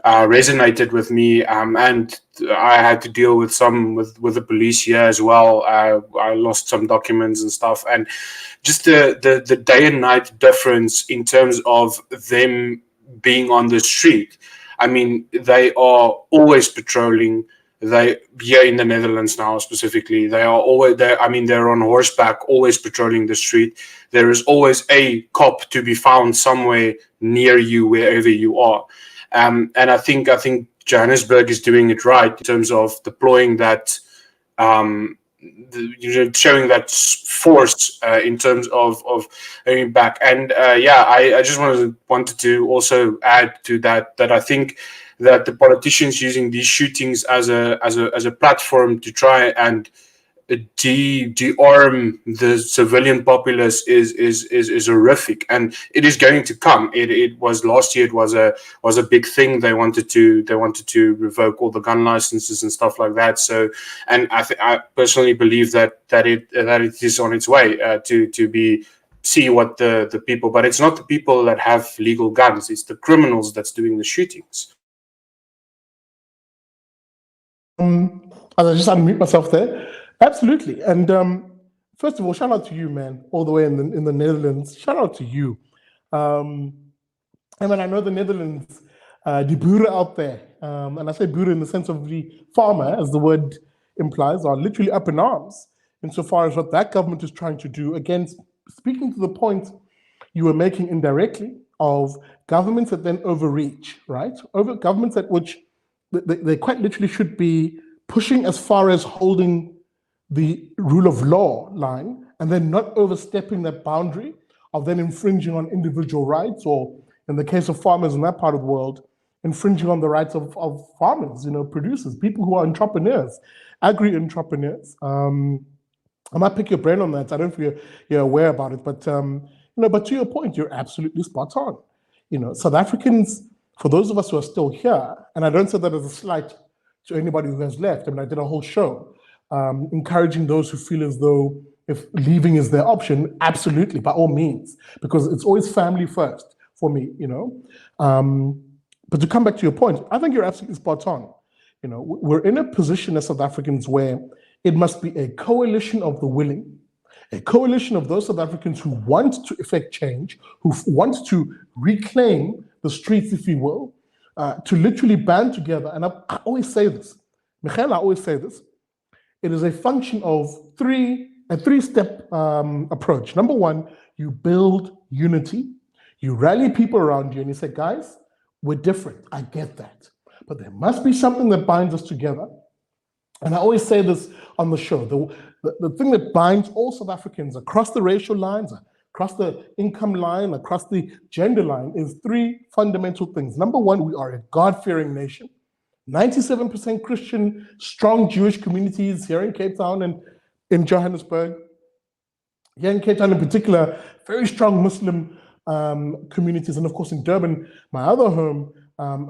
resonated with me, and I had to deal with with the police here as well. I lost some documents and stuff, and just the day and night difference in terms of them being on the street. I mean, they are always patrolling. Here in the Netherlands now specifically, they are always there. I mean, they're on horseback, always patrolling the street. There is always a cop to be found somewhere near you, wherever you are. And I think Johannesburg is doing it right in terms of deploying that, showing that force in terms of going back. And I just wanted to also add to that I think that the politicians using these shootings as a platform to try and de-arm the civilian populace is horrific, and it is going to come. It was last year. It was a big thing. They wanted to revoke all the gun licenses and stuff like that. So, and I personally believe that it is on its way to see what the people. But it's not the people that have legal guns. It's the criminals that's doing the shootings. As I just unmute myself there, absolutely. And first of all, shout out to you, man, all the way in the Netherlands. Shout out to you. And then I know the Netherlands, the boer out there, and I say boer in the sense of the farmer, as the word implies, are literally up in arms insofar as what that government is trying to do. Again, speaking to the point you were making indirectly of governments that then overreach, right? Over governments at which they quite literally should be pushing as far as holding the rule of law line and then not overstepping that boundary of then infringing on individual rights, or in the case of farmers in that part of the world, infringing on the rights of farmers, producers, people who are entrepreneurs, agri-entrepreneurs. I might pick your brain on that. I don't know if you're aware about it, but but to your point, you're absolutely spot on. South Africans, for those of us who are still here, and I don't say that as a slight to anybody who has left. I mean, I did a whole show encouraging those who feel as though if leaving is their option, absolutely, by all means, because it's always family first for me, But to come back to your point, I think you're absolutely spot on. We're in a position as South Africans where it must be a coalition of the willing, a coalition of those South Africans who want to effect change, who want to reclaim the streets, if you will, to literally band together. And I always say this, Michael, I always say this, it is a function of a three-step approach. Number one, you build unity, you rally people around you and you say, guys, we're different, I get that. But there must be something that binds us together. And I always say this on the show, the thing that binds all South Africans across the racial lines, across the income line, across the gender line is three fundamental things. Number one, we are a God-fearing nation. 97% Christian, strong Jewish communities here in Cape Town and in Johannesburg. Here in Cape Town in particular, very strong Muslim communities. And of course in Durban, my other home,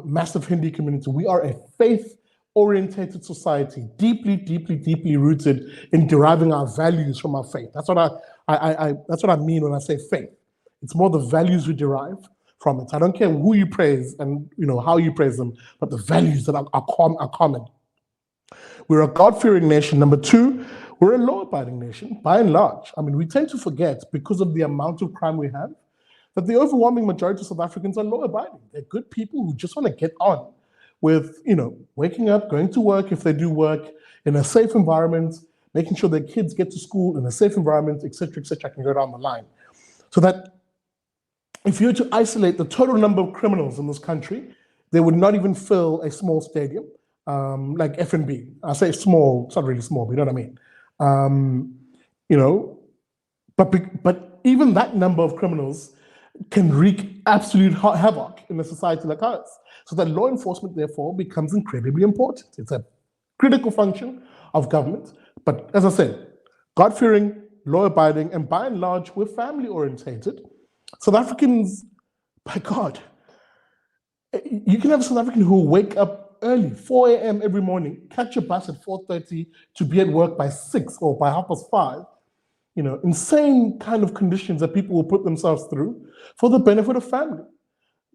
massive Hindi community. We are a faith-orientated society, deeply, deeply, deeply rooted in deriving our values from our faith. That's what that's what I mean when I say faith. It's more the values we derive from it. I don't care who you praise and how you praise them, but the values that are common. We're a God-fearing nation. Number two, we're a law-abiding nation, by and large. I mean, we tend to forget, because of the amount of crime we have, that the overwhelming majority of South Africans are law-abiding. They're good people who just want to get on with, waking up, going to work if they do work, in a safe environment, making sure their kids get to school in a safe environment, et cetera, I can go down the line. So that if you were to isolate the total number of criminals in this country, they would not even fill a small stadium like FNB. I say small, it's not really small, but you know what I mean. But even that number of criminals can wreak absolute havoc in a society like ours. So that law enforcement, therefore, becomes incredibly important. It's a critical function of government. But as I said, God-fearing, law-abiding, and by and large, we're family-orientated. South Africans, by God, you can have a South African who will wake up early, 4 a.m. every morning, catch a bus at 4:30 to be at work by 6 or by 5:30. Insane kind of conditions that people will put themselves through for the benefit of family.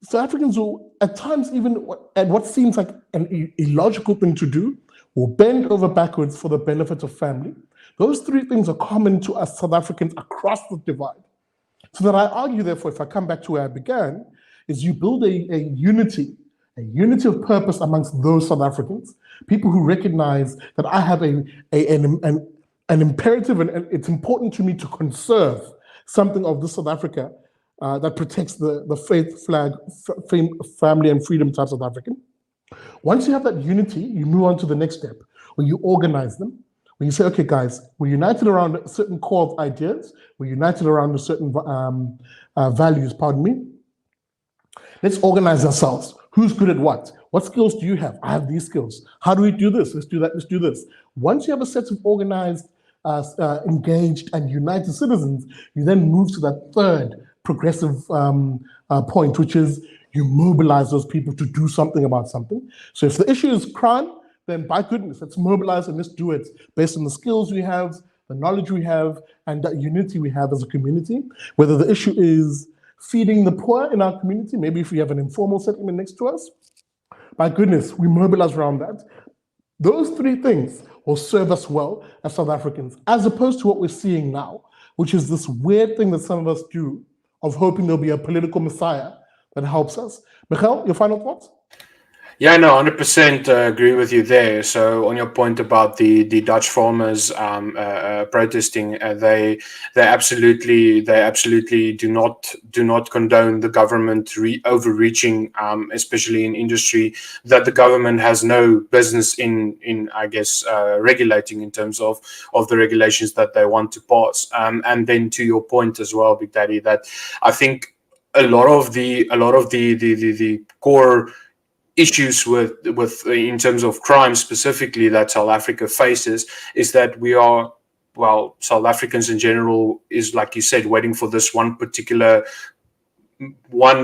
South Africans will, at times, even at what seems like an illogical thing to do, will bend over backwards for the benefit of family. Those three things are common to us South Africans across the divide. So that I argue, therefore, if I come back to where I began, is you build a unity of purpose amongst those South Africans, people who recognize that I have an imperative, and it's important to me to conserve something of this South Africa that protects the faith, flag, family, and freedom type South African. Once you have that unity, you move on to the next step, where you organize them, where you say, okay, guys, we're united around a certain core of ideas, we're united around a certain values, pardon me. Let's organize ourselves. Who's good at what? What skills do you have? I have these skills. How do we do this? Let's do that, let's do this. Once you have a set of organized, engaged, and united citizens, you then move to that third progressive point, which is you mobilize those people to do something about something. So if the issue is crime, then by goodness, let's mobilize and let's do it based on the skills we have, the knowledge we have, and that unity we have as a community. Whether the issue is feeding the poor in our community, maybe if we have an informal settlement next to us, by goodness, we mobilize around that. Those three things will serve us well as South Africans, as opposed to what we're seeing now, which is this weird thing that some of us do of hoping there'll be a political messiah that helps us. Michael, your final thoughts? Yeah, no, 100% agree with you there. So on your point about the Dutch farmers protesting, they absolutely do not condone the government overreaching, especially in industry that the government has no business in I guess regulating in terms of the regulations that they want to pass. And then to your point as well, Big Daddy, that I think a lot of the core issues with in terms of crime specifically that South Africa faces is that we are, well, South Africans in general is, like you said, waiting for this one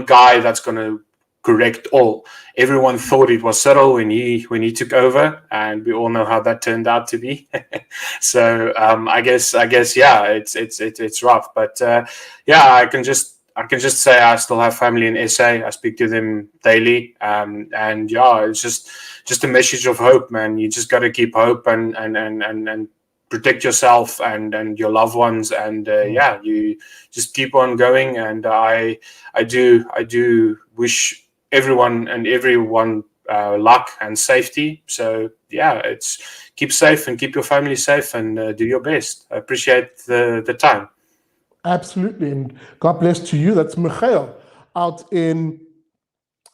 guy that's going to correct all. Everyone thought it was Cyril when he took over, and we all know how that turned out to be. So I guess yeah, it's rough, but yeah, I can just say I still have family in SA. I speak to them daily, and yeah, it's just a message of hope, man. You just got to keep hope and protect yourself and your loved ones, and yeah, you just keep on going. And I do wish everyone luck and safety. So yeah, it's keep safe and keep your family safe and do your best. I appreciate the time. Absolutely, and God bless to you. That's Michael out in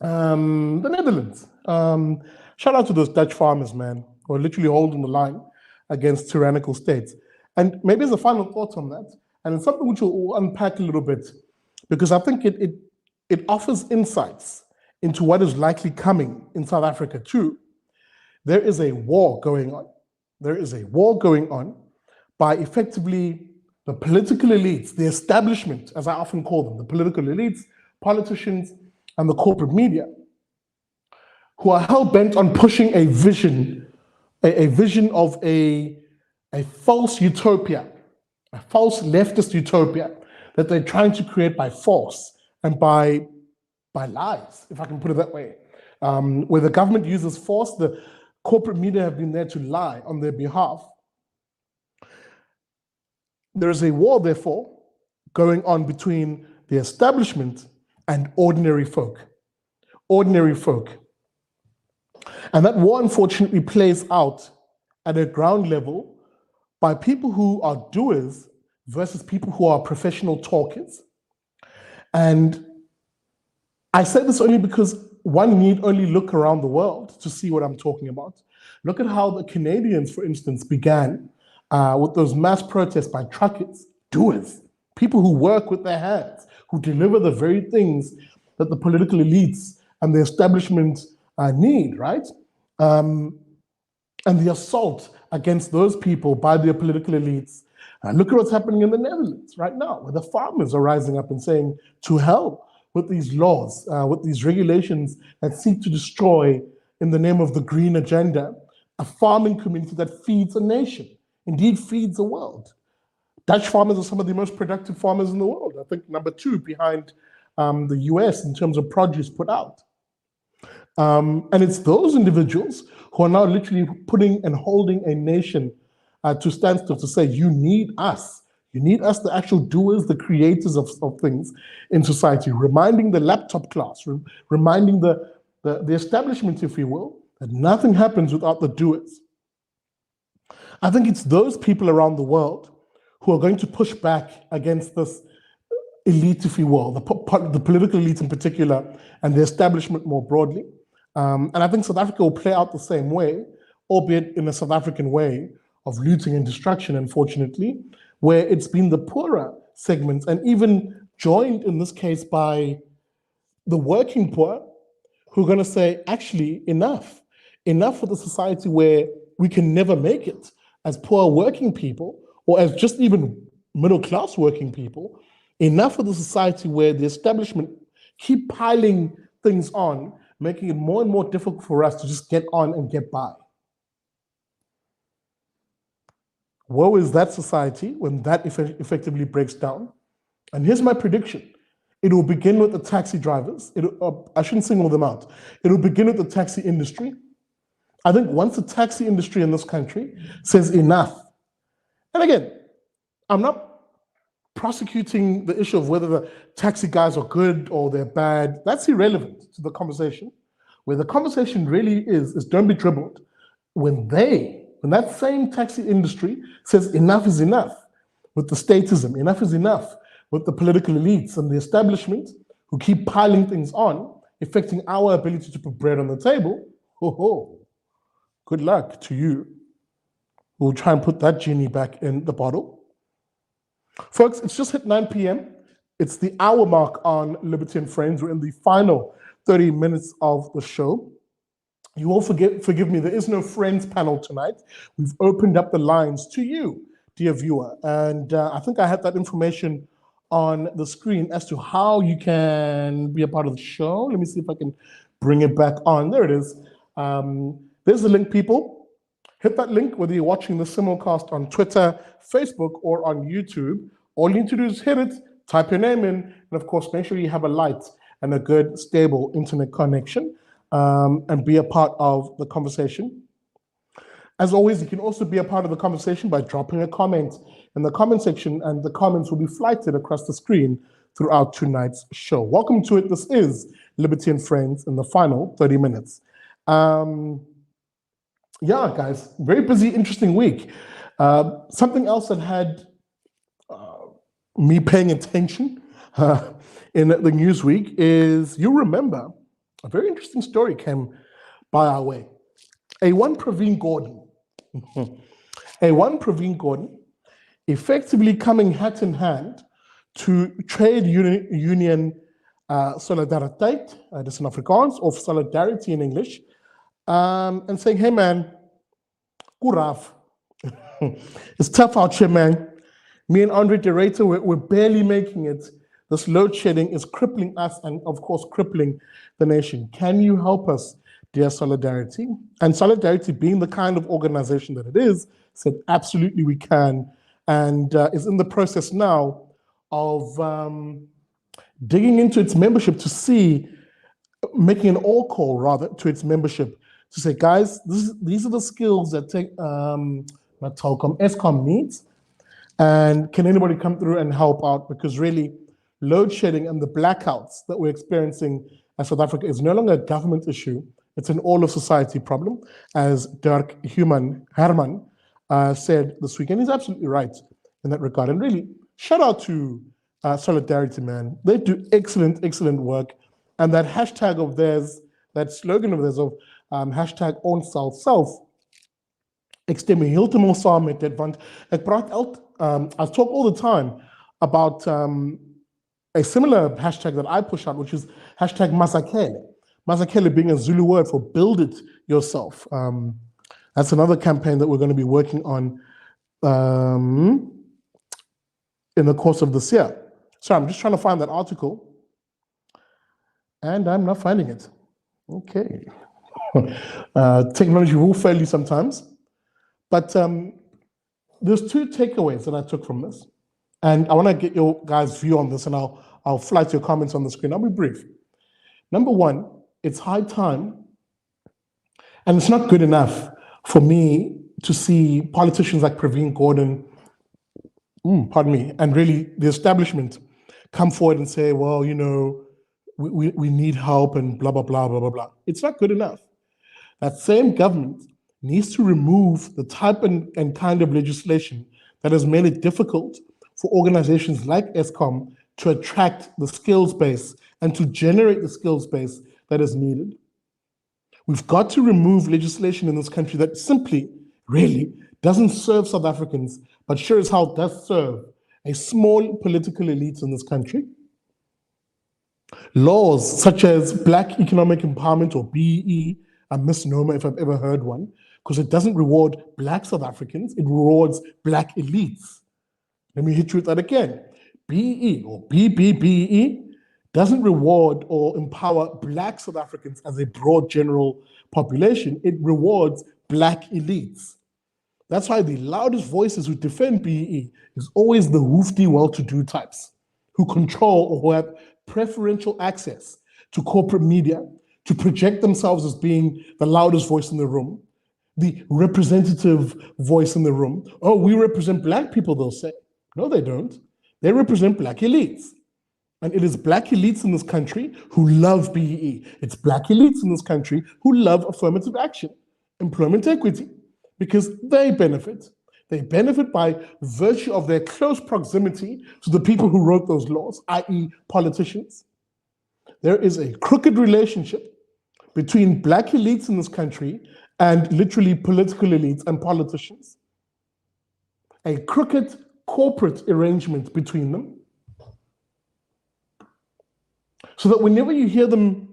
the Netherlands. Shout out to those Dutch farmers, man, who are literally holding the line against tyrannical states. And maybe as a final thought on that, and it's something which we'll unpack a little bit, because I think it offers insights into what is likely coming in South Africa too. There is a war going on. There is a war going on by effectively the political elites, the establishment, as I often call them, the political elites, politicians, and the corporate media, who are hell-bent on pushing a vision of a false utopia, a false leftist utopia that they're trying to create by force and by lies, if I can put it that way. Where the government uses force, the corporate media have been there to lie on their behalf. There is a war, therefore, going on between the establishment and ordinary folk. Ordinary folk. And that war, unfortunately, plays out at a ground level by people who are doers versus people who are professional talkers. And I say this only because one need only look around the world to see what I'm talking about. Look at how the Canadians, for instance, began with those mass protests by truckers, doers, people who work with their hands, who deliver the very things that the political elites and the establishment need, right? And the assault against those people by their political elites. Look at what's happening in the Netherlands right now, where the farmers are rising up and saying, to hell with these laws, with these regulations that seek to destroy, in the name of the green agenda, a farming community that feeds a nation, indeed feeds the world. Dutch farmers are some of the most productive farmers in the world. I think number 2 behind the US in terms of produce put out. And it's those individuals who are now literally putting and holding a nation to standstill to say, you need us. You need us, the actual doers, the creators of things in society, reminding the laptop class, reminding the establishment, if you will, that nothing happens without the doers. I think it's those people around the world who are going to push back against this elite, if you will, the political elite in particular, and the establishment more broadly. And I think South Africa will play out the same way, albeit in a South African way of looting and destruction, unfortunately, where it's been the poorer segments, and even joined in this case by the working poor, who are going to say, actually, enough for the society where we can never make it as poor working people, or as just even middle-class working people. Enough for the society where the establishment keep piling things on, making it more and more difficult for us to just get on and get by. Woe is that society when that effectively breaks down. And here's my prediction. It will begin with the taxi drivers. I shouldn't single them out. It will begin with the taxi industry. I think once the taxi industry in this country says enough, and again, I'm not prosecuting the issue of whether the taxi guys are good or they're bad. That's irrelevant to the conversation. where the conversation really is don't be dribbled. When that same taxi industry says enough is enough with the statism, enough is enough with the political elites and the establishment who keep piling things on, affecting our ability to put bread on the table, good luck to you. We'll try and put that genie back in the bottle. Folks, it's just hit 9 p.m. It's the hour mark on Liberty and Friends. We're in the final 30 minutes of the show. You all forgive me, there is no Friends panel tonight. We've opened up the lines to you, dear viewer. And I think I had that information on the screen as to how you can be a part of the show. Let me see if I can bring it back on. There it is. There's the link, people. Hit that link whether you're watching the simulcast on Twitter, Facebook, or on YouTube. All you need to do is hit it, type your name in, and of course, make sure you have a light and a good, stable internet connection, and be a part of the conversation. As always, you can also be a part of the conversation by dropping a comment in the comment section, and the comments will be flighted across the screen throughout tonight's show. Welcome to it. This is Liberty and Friends in the final 30 minutes. Yeah, guys, very busy, interesting week. Something else that had me paying attention in the news week is, you remember, a very interesting story came by our way. A1 Praveen Gordhan. A1 Praveen Gordhan effectively coming hat in hand to trade union solidariteit, dis in Afrikaans, of solidarity in English, and saying, hey man, kuraf. It's tough out here, man. Me and Andre de Ruyter, we're barely making it. This load shedding is crippling us and, of course, crippling the nation. Can you help us, dear Solidarity? And Solidarity, being the kind of organization that it is, said absolutely we can, and is in the process now of digging into its membership to see, making an all call rather to its membership to say, guys, these are the skills that Eskom needs, and can anybody come through and help out? Because really, load shedding and the blackouts that we're experiencing as South Africa is no longer a government issue. It's an all of society problem, as Dirk Herman said this week, and he's absolutely right in that regard. And really, shout out to Solidarity, man. They do excellent, excellent work. And that hashtag of theirs, that slogan of theirs of hashtag onsself, ek stem heeltemal saam met dit, want ek praat I talk all the time about a similar hashtag that I push out, which is hashtag Masakele. Masakele being a Zulu word for build it yourself. That's another campaign that we're going to be working on in the course of this year. So I'm just trying to find that article, and I'm not finding it. Okay. Technology will fail you sometimes. But there's two takeaways that I took from this. And I want to get your guys' view on this, and I'll flight your comments on the screen. I'll be brief. Number one, it's high time, and it's not good enough for me to see politicians like Praveen Gordhan, and really the establishment come forward and say, well, you know, we need help and blah, blah, blah, blah, blah, blah. It's not good enough. That same government needs to remove the type and kind of legislation that has made it difficult for organizations like Eskom to attract the skills base and to generate the skills base that is needed. We've got to remove legislation in this country that simply, really, doesn't serve South Africans, but sure as hell does serve a small political elite in this country. Laws such as Black Economic Empowerment, or BEE, a misnomer if I've ever heard one, because it doesn't reward Black South Africans, it rewards Black elites. Let me hit you with that again. BEE, or BBBE, doesn't reward or empower Black South Africans as a broad general population. It rewards Black elites. That's why the loudest voices who defend BEE is always the hoofdy, well-to-do types who control or who have preferential access to corporate media to project themselves as being the loudest voice in the room, the representative voice in the room. Oh, we represent Black people, they'll say. No, they don't. They represent Black elites. And it is black elites in this country who love BEE. It's black elites in this country who love affirmative action, employment equity, because they benefit. They benefit by virtue of their close proximity to the people who wrote those laws, i.e. politicians. There is a crooked relationship between black elites in this country and literally political elites and politicians. A crooked corporate arrangement between them. So that whenever you hear them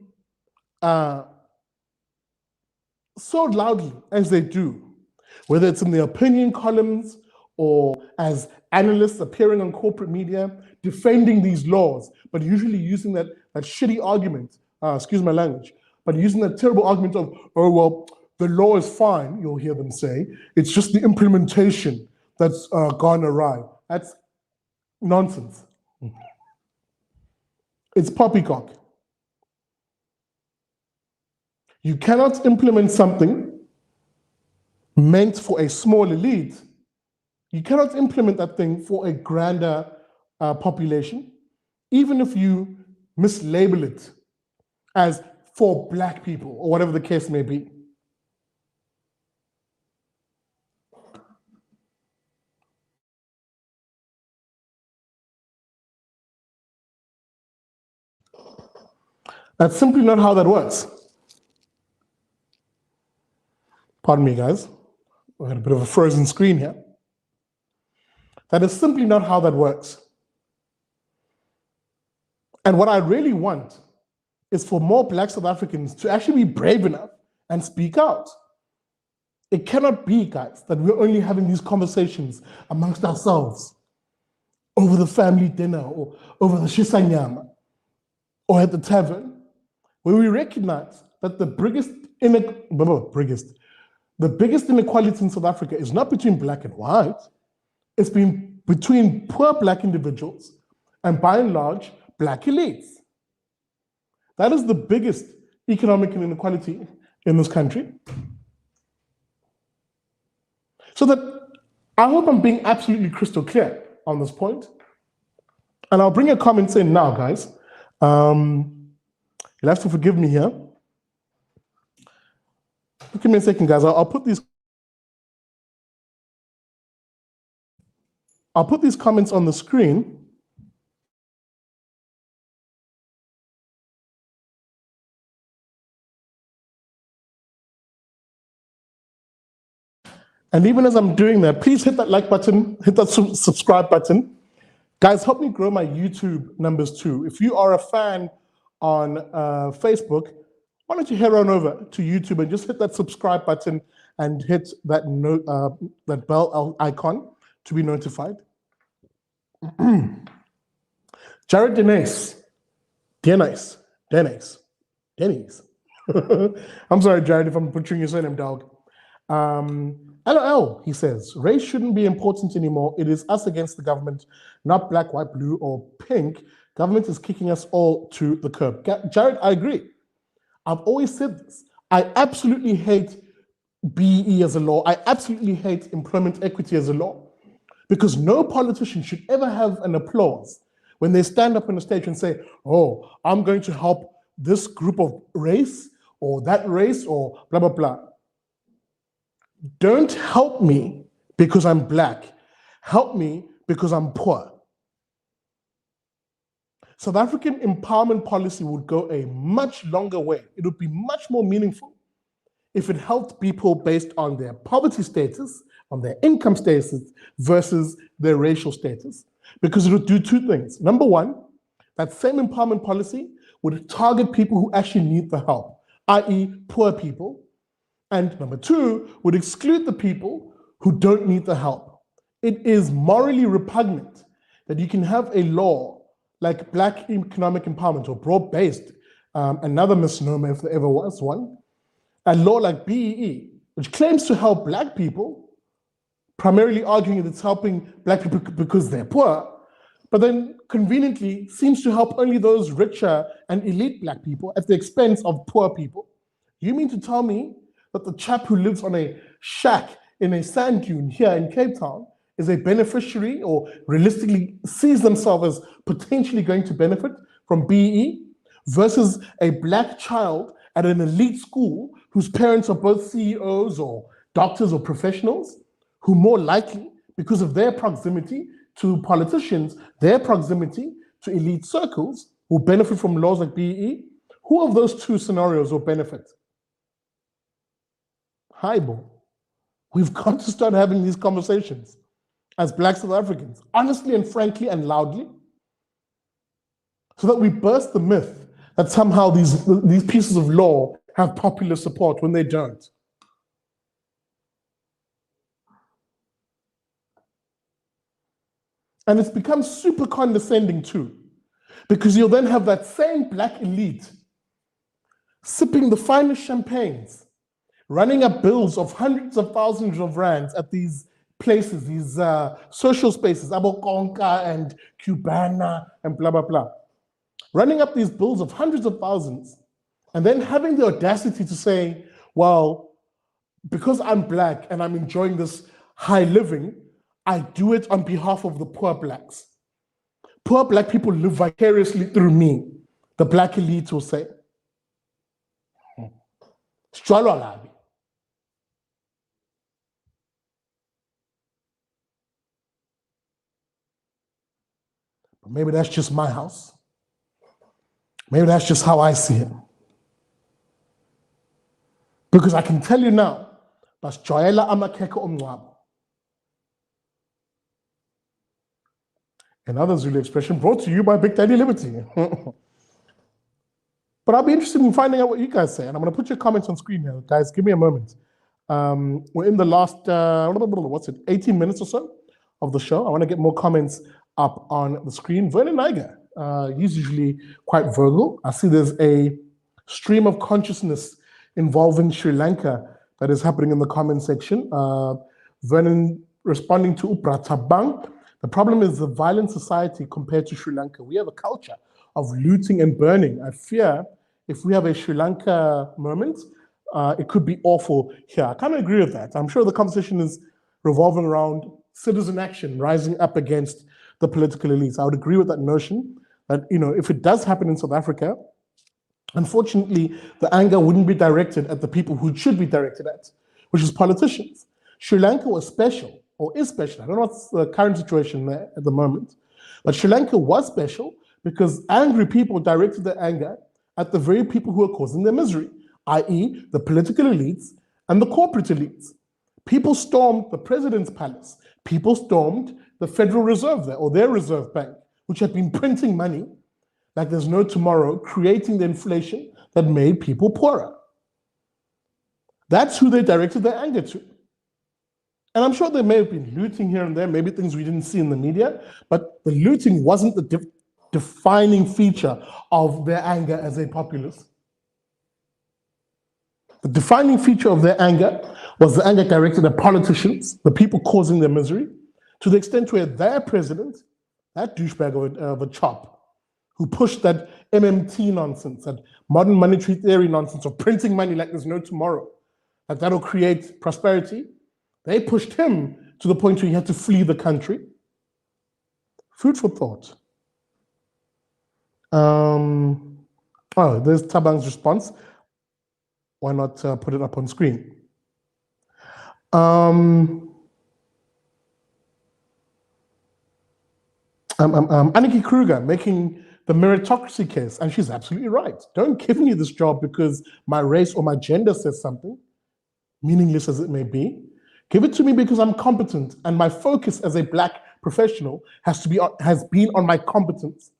so loudly as they do, whether it's in the opinion columns or as analysts appearing on corporate media, defending these laws, but usually using that shitty argument, excuse my language, but using that terrible argument of, oh, well, the law is fine, you'll hear them say, it's just the implementation that's gone awry. That's nonsense. It's poppycock. You cannot implement something meant for a small elite. You cannot implement that thing for a grander population, even if you mislabel it as for black people or whatever the case may be. That's simply not how that works. Pardon me, guys. We had a bit of a frozen screen here. That is simply not how that works. And what I really want is for more black South Africans to actually be brave enough and speak out. It cannot be, guys, that we're only having these conversations amongst ourselves over the family dinner or over the shisanyama or at the tavern, where we recognize that the biggest inequality in South Africa is not between black and white, it's been between poor black individuals and by and large, black elites. That is the biggest economic inequality in this country. So that I hope I'm being absolutely crystal clear on this point. And I'll bring your comments in now, guys. You'll have to forgive me here. Give me a second, guys. I'll put these comments on the screen. And even as I'm doing that, please hit that like button, hit that subscribe button. Guys, help me grow my YouTube numbers too. If you are a fan on Facebook, why don't you head on over to YouTube and just hit that subscribe button and hit that that bell icon to be notified. Jared Denise. I'm sorry, Jared, if I'm butchering your surname, dog. LOL, he says, race shouldn't be important anymore. It is us against the government, not black, white, blue, or pink. Government is kicking us all to the curb. Jared, I agree. I've always said this. I absolutely hate BEE as a law. I absolutely hate employment equity as a law, because no politician should ever have an applause when they stand up on the stage and say, oh, I'm going to help this group of race or that race or blah, blah, blah. Don't help me because I'm black. Help me because I'm poor. South African empowerment policy would go a much longer way. It would be much more meaningful if it helped people based on their poverty status, on their income status versus their racial status, because it would do two things. Number one, that same empowerment policy would target people who actually need the help, i.e. poor people. And number two, would exclude the people who don't need the help. It is morally repugnant that you can have a law like Black Economic Empowerment or broad-based, another misnomer if there ever was one, a law like BEE, which claims to help black people, primarily arguing that it's helping black people because they're poor, but then conveniently seems to help only those richer and elite black people at the expense of poor people. You mean to tell me that the chap who lives on a shack in a sand dune here in Cape Town is a beneficiary or realistically sees themselves as potentially going to benefit from BE versus a black child at an elite school whose parents are both CEOs or doctors or professionals, who more likely, because of their proximity to politicians, their proximity to elite circles, will benefit from laws like BE? Who of those two scenarios will benefit? Highball. We've got to start having these conversations as Black South Africans, honestly and frankly and loudly, so that we burst the myth that somehow these pieces of law have popular support when they don't. And it's become super condescending too, because you'll then have that same black elite sipping the finest champagnes, running up bills of hundreds of thousands of rands at these places, these social spaces, Abokonka and Cubana and blah, blah, blah. Running up these bills of hundreds of thousands, and then having the audacity to say, well, because I'm black and I'm enjoying this high living, I do it on behalf of the poor blacks. Poor black people live vicariously through me, the black elite will say. But maybe that's just my house. Maybe that's just how I see it. Because I can tell you now, another Zulu expression brought to you by Big Daddy Liberty. But I'll be interested in finding out what you guys say. And I'm going to put your comments on screen here. Guys, give me a moment. We're in the last, 18 minutes or so of the show. I want to get more comments up on the screen. Vernon Niger, he's usually quite verbal. I see there's a stream of consciousness involving Sri Lanka that is happening in the comment section. Vernon responding to Upratabang. The problem is the violent society compared to Sri Lanka. We have a culture of looting and burning. I fear if we have a Sri Lanka moment, it could be awful here. I kind of agree with that. I'm sure the conversation is revolving around citizen action, rising up against the political elites. I would agree with that notion that, if it does happen in South Africa, unfortunately, the anger wouldn't be directed at the people who it should be directed at, which is politicians. Sri Lanka was special, or is special. I don't know what's the current situation there at the moment, but Sri Lanka was special because angry people directed their anger at the very people who are causing their misery, i.e. the political elites and the corporate elites. People stormed the president's palace. People stormed the Federal Reserve there, or their reserve bank, which had been printing money like there's no tomorrow, creating the inflation that made people poorer. That's who they directed their anger to. And I'm sure there may have been looting here and there, maybe things we didn't see in the media, but the looting wasn't the defining feature of their anger as a populace. The defining feature of their anger was the anger directed at politicians, the people causing their misery, to the extent where their president, that douchebag of a chop, who pushed that MMT nonsense, that modern monetary theory nonsense of printing money like there's no tomorrow, like that'll create prosperity, they pushed him to the point where he had to flee the country. Food for thought. There's Tabang's response. Why not put it up on screen? Aniki Kruger making the meritocracy case, and she's absolutely right. Don't give me this job because my race or my gender says something, meaningless as it may be. Give it to me because I'm competent, and my focus as a black professional has been on my competence,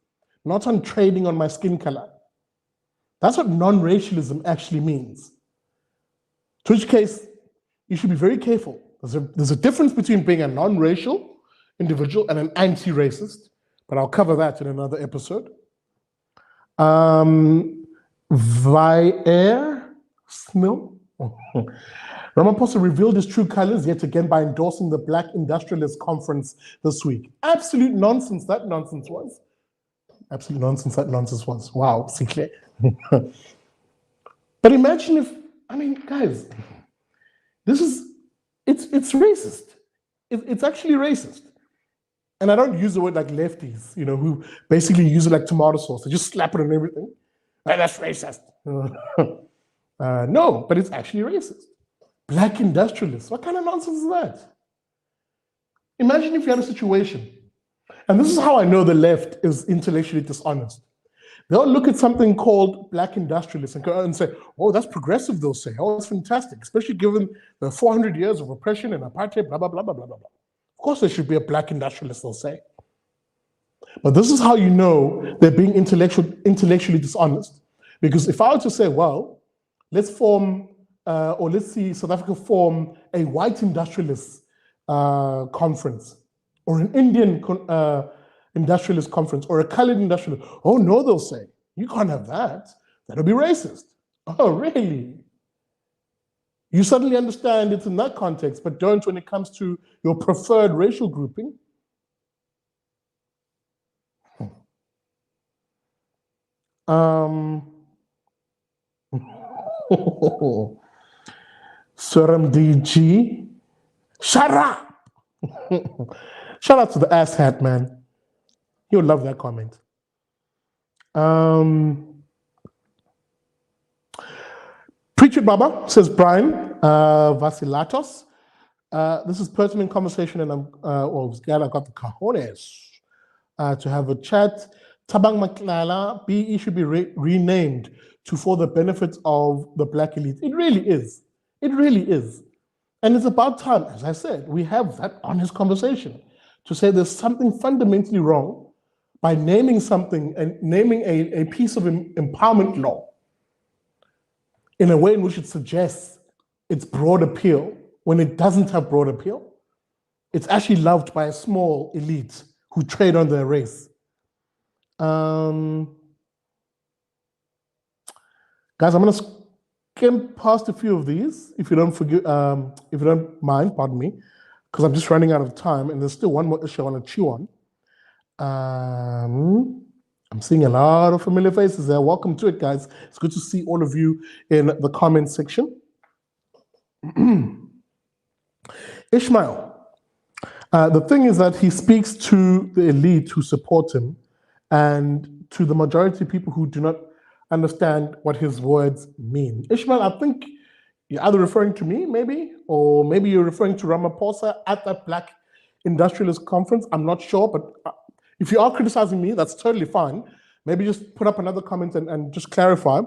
not on trading on my skin color. That's what non-racialism actually means. To which case, you should be very careful. There's a difference between being a non-racial individual and an anti-racist, but I'll cover that in another episode. Vair Smil. Ramaphosa revealed his true colors yet again by endorsing the Black Industrialist Conference this week. Absolute nonsense that nonsense was. Absolute nonsense that nonsense was. Wow, Sinclair. But imagine if, guys, it's racist. it's actually racist. And I don't use the word like lefties, who basically use it like tomato sauce. They just slap it on everything. That's racist. No, but it's actually racist. Black industrialists. What kind of nonsense is that? Imagine if you had a situation, and this is how I know the left is intellectually dishonest. They'll look at something called black industrialists and go and say, oh, that's progressive, they'll say. Oh, that's fantastic, especially given the 400 years of oppression and apartheid, blah, blah, blah, blah, blah, blah. Of course, there should be a black industrialist, they'll say. But this is how you know they're being intellectually dishonest. Because if I were to say, well, let's see South Africa form a white industrialist conference, or an Indian industrialist conference, or a colored industrialist. Oh no, they'll say, you can't have that. That'll be racist. Oh, really? You suddenly understand it's in that context, but don't when it comes to your preferred racial grouping. Suram DG, shut up! Shout out to the ass hat, man. You'll love that comment. Preach it, Baba, says Brian Vasilatos. This is pertinent conversation, and I'm glad I got the cojones to have a chat. Tabang Maklala, BE should be renamed for the benefit of the black elite. It really is. It really is. And it's about time, as I said, we have that honest conversation to say there's something fundamentally wrong by naming something and naming a piece of empowerment law in a way in which it suggests its broad appeal when it doesn't have broad appeal. It's actually loved by a small elite who trade on their race. Guys, I'm going to skim past a few of these, if you don't mind, pardon me, because I'm just running out of time, and there's still one more issue I want to chew on. I'm seeing a lot of familiar faces there. Welcome to it, guys. It's good to see all of you in the comment section. Ishmael, the thing is that he speaks to the elite who support him and to the majority of people who do not understand what his words mean. Ishmael, I think you're either referring to me, maybe, or maybe you're referring to Ramaphosa at that Black Industrialist Conference. I'm not sure, but if you are criticizing me, that's totally fine. Maybe just put up another comment and just clarify.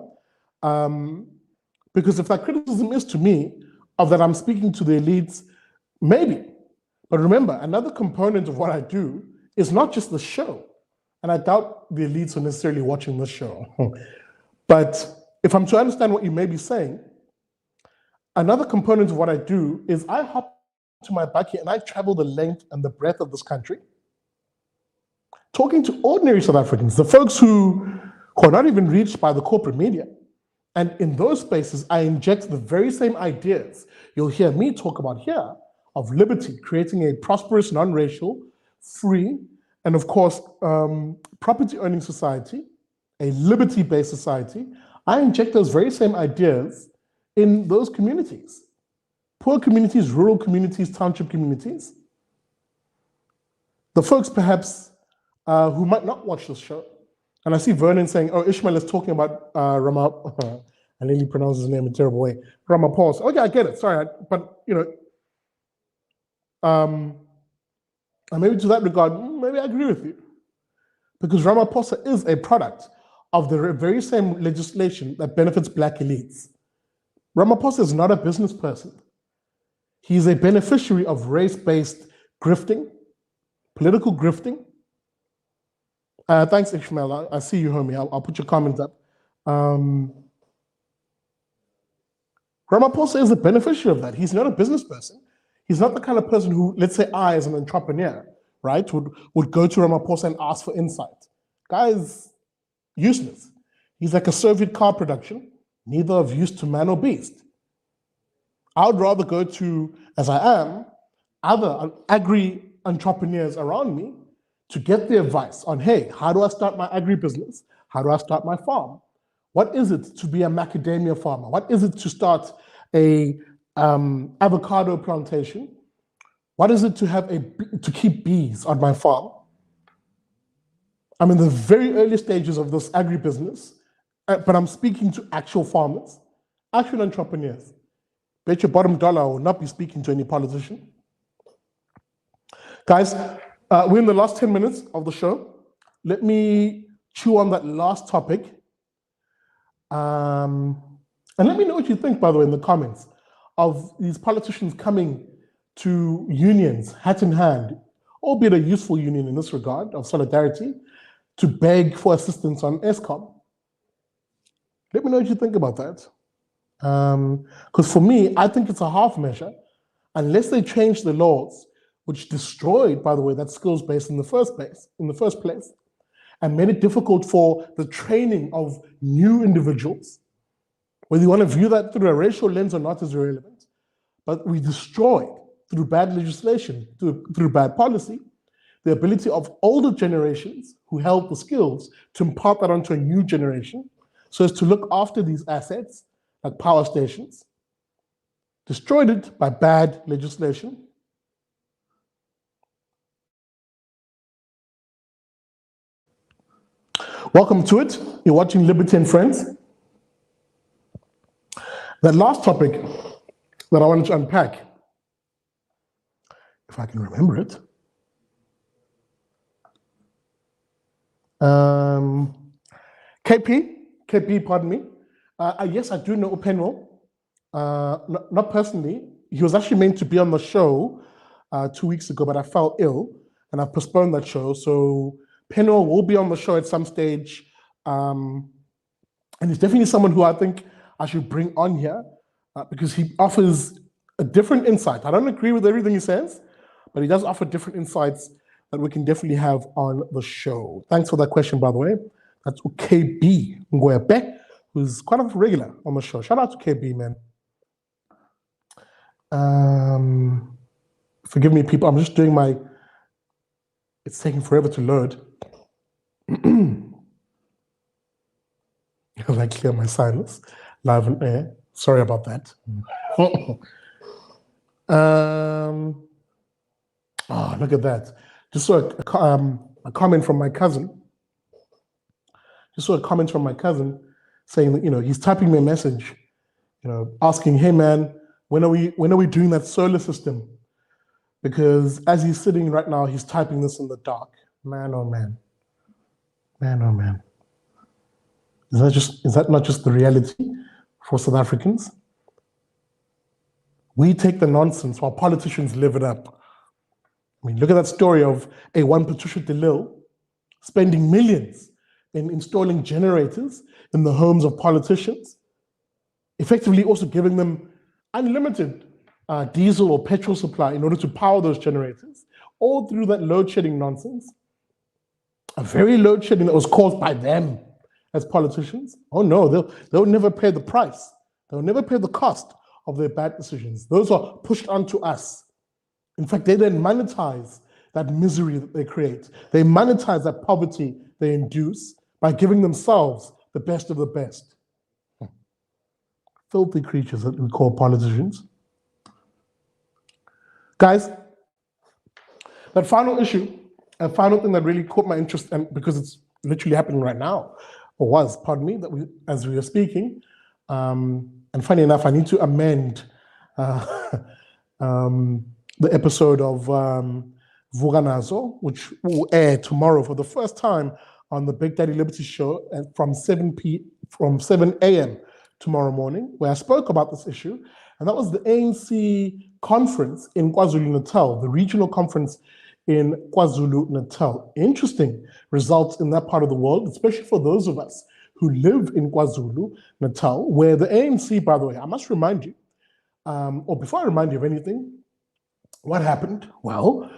Because if that criticism is to me, of that I'm speaking to the elites, maybe. But remember, another component of what I do is not just the show. And I doubt the elites are necessarily watching this show. But if I'm to understand what you may be saying, another component of what I do is I hop to my buggy and I travel the length and the breadth of this country, talking to ordinary South Africans, the folks who are not even reached by the corporate media. And in those spaces, I inject the very same ideas you'll hear me talk about here of liberty, creating a prosperous, non-racial, free, and of course, property-owning society, a liberty-based society. I inject those very same ideas in those communities. Poor communities, rural communities, township communities. The folks perhaps who might not watch this show. And I see Vernon saying, oh, Ishmael is talking about I nearly pronounced his name in a terrible way. Ramaphosa. Okay, I get it. Sorry, but and maybe to that regard, maybe I agree with you. Because Ramaphosa is a product of the very same legislation that benefits Black elites. Ramaphosa is not a business person. He is a beneficiary of race-based grifting, political grifting. Thanks, Ishmael. I see you, homie. I'll put your comment up. Ramaphosa is a beneficiary of that. He's not a business person. He's not the kind of person who, let's say I, as an entrepreneur, right, would go to Ramaphosa and ask for insight. Guy is useless. He's like a Soviet car production, neither of use to man or beast. I would rather go to, as I am, other agri-entrepreneurs around me to get the advice on, hey, how do I start my agri-business? How do I start my farm? What is it to be a macadamia farmer? What is it to start a avocado plantation? What is it to keep bees on my farm? I'm in the very early stages of this agribusiness, but I'm speaking to actual farmers, actual entrepreneurs. Bet your bottom dollar I will not be speaking to any politician. Guys, we're in the last 10 minutes of the show. Let me chew on that last topic. And let me know what you think, by the way, in the comments of these politicians coming to unions, hat in hand, albeit a useful union in this regard of solidarity, to beg for assistance on Eskom. Let me know what you think about that. Because for me, I think it's a half measure, unless they change the laws, which destroyed, by the way, that skills base in the first place, and made it difficult for the training of new individuals. Whether you want to view that through a racial lens or not is irrelevant, but we destroyed through bad legislation, through bad policy, the ability of older generations who held the skills to impart that onto a new generation, so as to look after these assets like power stations, destroyed it by bad legislation. Welcome to it. You're watching Liberty and Friends. The last topic that I wanted to unpack, if I can remember it. KP, pardon me. Yes, I do know Upenwell. Not personally. He was actually meant to be on the show 2 weeks ago, but I fell ill and I postponed that show. So Penwell will be on the show at some stage. And he's definitely someone who I think I should bring on here because he offers a different insight. I don't agree with everything he says, but he does offer different insights that we can definitely have on the show. Thanks for that question, by the way. That's KB Ngwebe, who's quite a regular on the show. Shout out to KB, man. Forgive me, people. I'm just doing my... It's taking forever to load. As I clear my silence live on air. Sorry about that. Look at that. Just saw a comment from my cousin. Saying that, he's typing me a message, asking, hey man, when are we doing that solar system? Because as he's sitting right now, he's typing this in the dark. Man, oh man. Man, oh man. Is that not just the reality for South Africans? We take the nonsense while politicians live it up. I mean, look at that story of A1 Patricia de Lille spending millions in installing generators in the homes of politicians, effectively also giving them unlimited diesel or petrol supply in order to power those generators, all through that load shedding nonsense. A very load shedding that was caused by them as politicians. Oh no, they'll never pay the price. They'll never pay the cost of their bad decisions. Those are pushed onto us. In fact, they then monetize that misery that they create. They monetize that poverty they induce by giving themselves the best of the best. Filthy creatures that we call politicians. Guys, that final issue, a final thing that really caught my interest, and because it's literally happening right now, or was, pardon me, as we were speaking, and funny enough, I need to amend the episode of Vuganazo, which will air tomorrow for the first time on the Big Daddy Liberty show from 7 a.m. tomorrow morning, where I spoke about this issue. And that was the ANC conference in KwaZulu-Natal, the regional conference in KwaZulu-Natal. Interesting results in that part of the world, especially for those of us who live in KwaZulu-Natal, where the ANC, by the way, I must remind you, or before I remind you of anything, what happened? Well,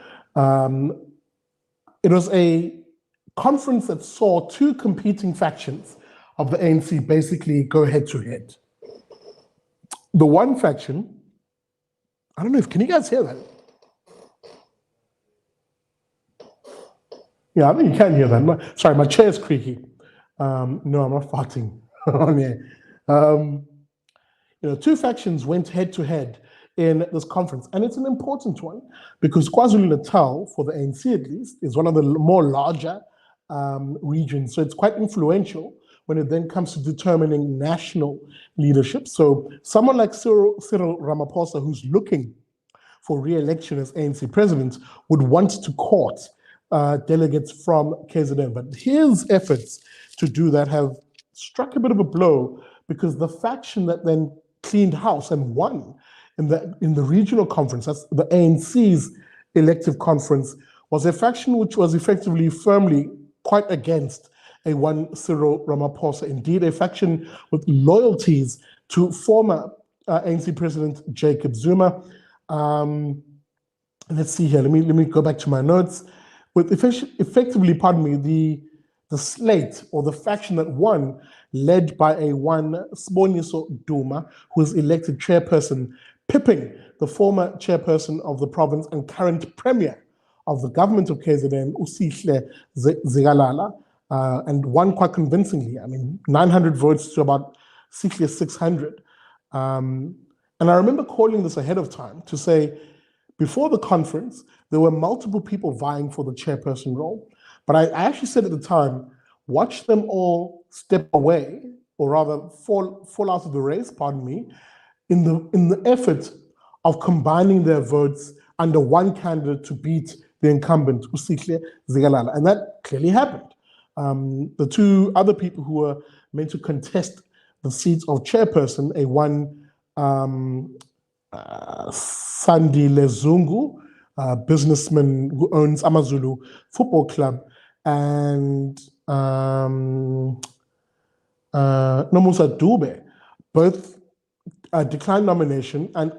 it was a conference that saw two competing factions of the ANC basically go head to head. The one faction, I don't know can you guys hear that? Yeah, I think you can hear that. Sorry, my chair is creaky. No, I'm not farting on here. Two factions went head to head in this conference. And it's an important one because KwaZulu-Natal, for the ANC at least, is one of the more larger regions. So it's quite influential when it then comes to determining national leadership. So someone like Cyril Ramaphosa, who's looking for re-election as ANC president, would want to court delegates from KZN. But his efforts to do that have struck a bit of a blow because the faction that then cleaned house and won in the regional conference, that's the ANC's elective conference, was a faction which was effectively firmly quite against a one Cyril Ramaphosa, indeed a faction with loyalties to former ANC President Jacob Zuma. Let's see here, let me go back to my notes. With effectively, pardon me, the slate or the faction that won, led by a one Siboniso Duma, who was elected chairperson, pipping the former chairperson of the province and current premier of the government of KZN, Usihle Zikalala, and won quite convincingly. I mean, 900 votes to about 600. And I remember calling this ahead of time to say, before the conference, there were multiple people vying for the chairperson role. But I actually said at the time, watch them all step away, or rather fall out of the race, pardon me, in the effort of combining their votes under one candidate to beat the incumbent, Usihle Zikalala. And that clearly happened. The two other people who were meant to contest the seats of chairperson, a one Sandi Lezungu, businessman who owns Amazulu Football Club, and Nomusa Dube, both declined nomination, and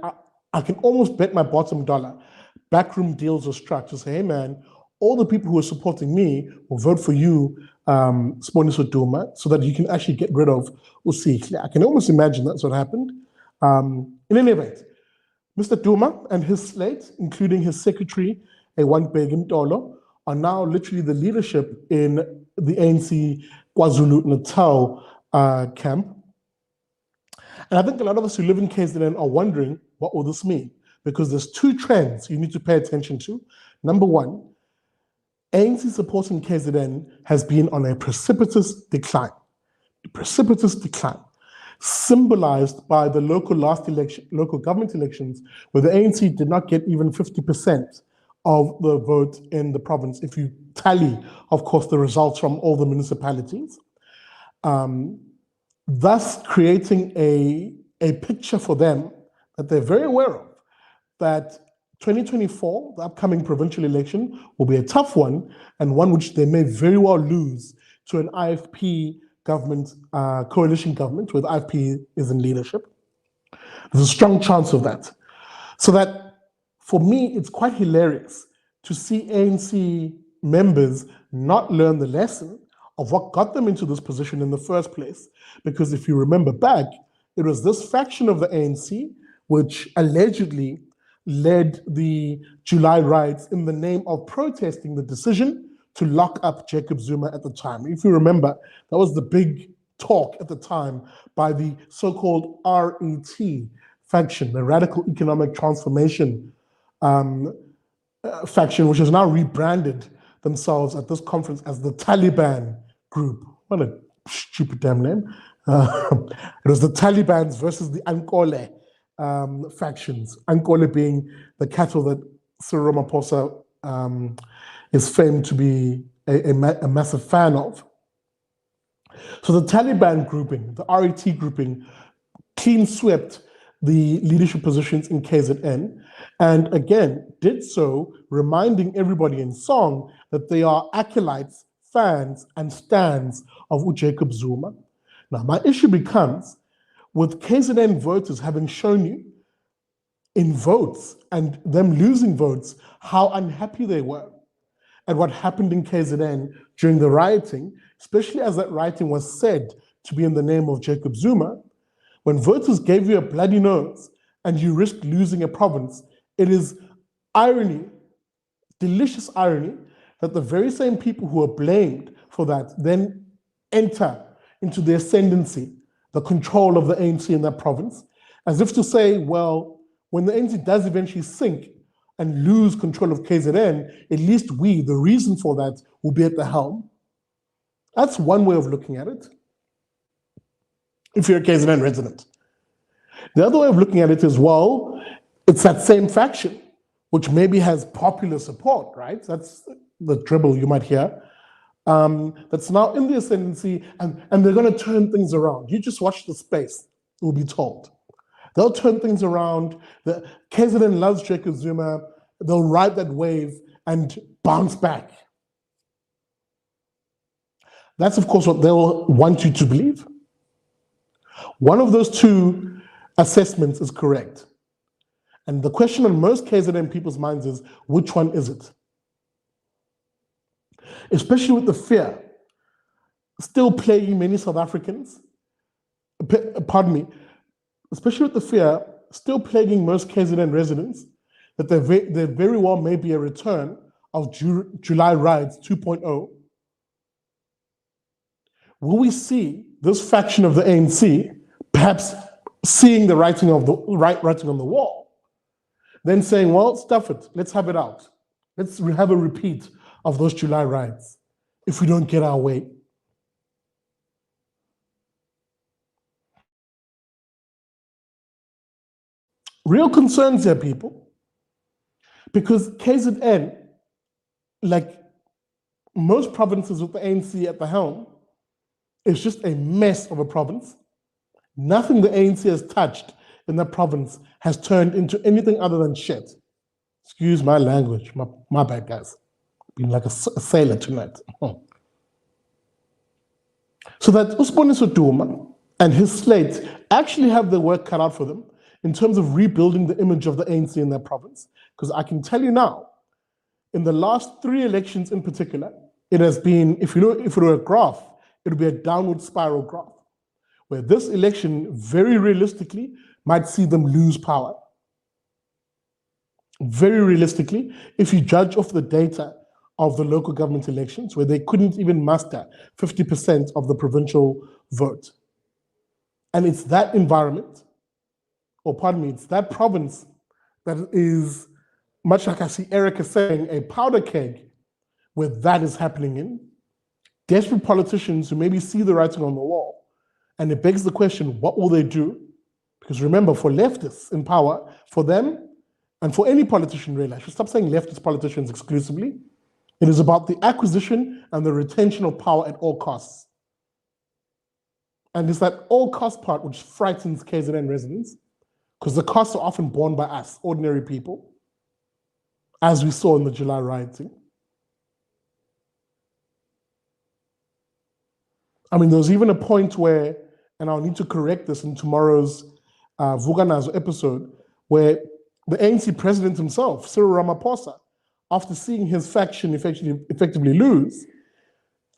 I can almost bet my bottom dollar backroom deals were struck to say, hey man, all the people who are supporting me will vote for you, Siboniso Duma, so that you can actually get rid of Usihle. I can almost imagine that's what happened. In any event, Mr. Duma and his slate, including his secretary, Ewan Begum Tolo, are now literally the leadership in the ANC KwaZulu-Natal camp. And I think a lot of us who live in KZN are wondering, what will this mean? Because there's two trends you need to pay attention to. Number one, ANC support in KZN has been on a precipitous decline, symbolized by the local government elections, where the ANC did not get even 50% of the vote in the province, if you tally, of course, the results from all the municipalities, thus creating a picture for them that they're very aware of, that 2024, the upcoming provincial election, will be a tough one, and one which they may very well lose to an IFP government, coalition government, where the IFP is in leadership. There's a strong chance of that. So that, for me, it's quite hilarious to see ANC members not learn the lesson of what got them into this position in the first place. Because if you remember back, it was this faction of the ANC which allegedly led the July riots in the name of protesting the decision to lock up Jacob Zuma at the time. If you remember, that was the big talk at the time by the so-called RET faction, the Radical Economic Transformation faction, which has now rebranded themselves at this conference as the Taliban group. What a stupid damn name. It was the Talibans versus the Ankole factions. Ankole being the cattle that Cyril Ramaphosa is famed to be a massive fan of. So the Taliban grouping, the RET grouping, clean swept the leadership positions in KZN, and again, did so reminding everybody in song that they are acolytes, fans, and stands of Jacob Zuma. Now, my issue becomes, with KZN voters having shown you in votes and them losing votes, how unhappy they were at what happened in KZN during the rioting, especially as that rioting was said to be in the name of Jacob Zuma. When voters gave you a bloody nose and you risked losing a province, it is irony, delicious irony, that the very same people who are blamed for that then enter into the ascendancy, the control of the ANC in that province, as if to say, well, when the ANC does eventually sink and lose control of KZN, at least we, the reason for that, will be at the helm. That's one way of looking at it, if you're a KZN resident. The other way of looking at it is, well, it's that same faction, which maybe has popular support, right? That's the dribble you might hear. That's now in the ascendancy, and they're going to turn things around. You just watch the space, you'll be told. They'll turn things around. The KZN loves Jacob Zuma. They'll ride that wave and bounce back. That's, of course, what they'll want you to believe. One of those two assessments is correct. And the question on most KZN people's minds is, which one is it? Especially with the fear still plaguing many South Africans, pardon me, especially with the fear still plaguing most KZN residents, that there very well may be a return of July Riots 2.0. Will we see this faction of the ANC perhaps seeing the writing on the wall, then saying, well, stuff it, let's have it out. Let's have a repeat of those July riots if we don't get our way. Real concerns here, people, because KZN, like most provinces with the ANC at the helm, is just a mess of a province. Nothing the ANC has touched in that province has turned into anything other than shit. Excuse my language, my bad, guys. Been like a sailor tonight. So that Usbone Sotuma and his slate actually have their work cut out for them in terms of rebuilding the image of the ANC in their province. Because I can tell you now, in the last 3 elections in particular, it has been, if it were a graph, it would be a downward spiral graph, where this election very realistically might see them lose power. Very realistically, if you judge off the data of the local government elections, where they couldn't even muster 50% of the provincial vote. And it's that environment, or pardon me, it's that province that is, much like I see Erica saying, a powder keg, where that is happening in. Desperate politicians who maybe see the writing on the wall. And it begs the question, what will they do? Because remember, for leftists in power, for them, and for any politician really, I should stop saying leftist politicians exclusively, it is about the acquisition and the retention of power at all costs. And it's that all cost part which frightens KZN residents, because the costs are often borne by us, ordinary people, as we saw in the July rioting. I mean, there was even a point where, and I'll need to correct this in tomorrow's Vuganazo episode, where the ANC president himself, Cyril Ramaphosa, after seeing his faction effectively lose,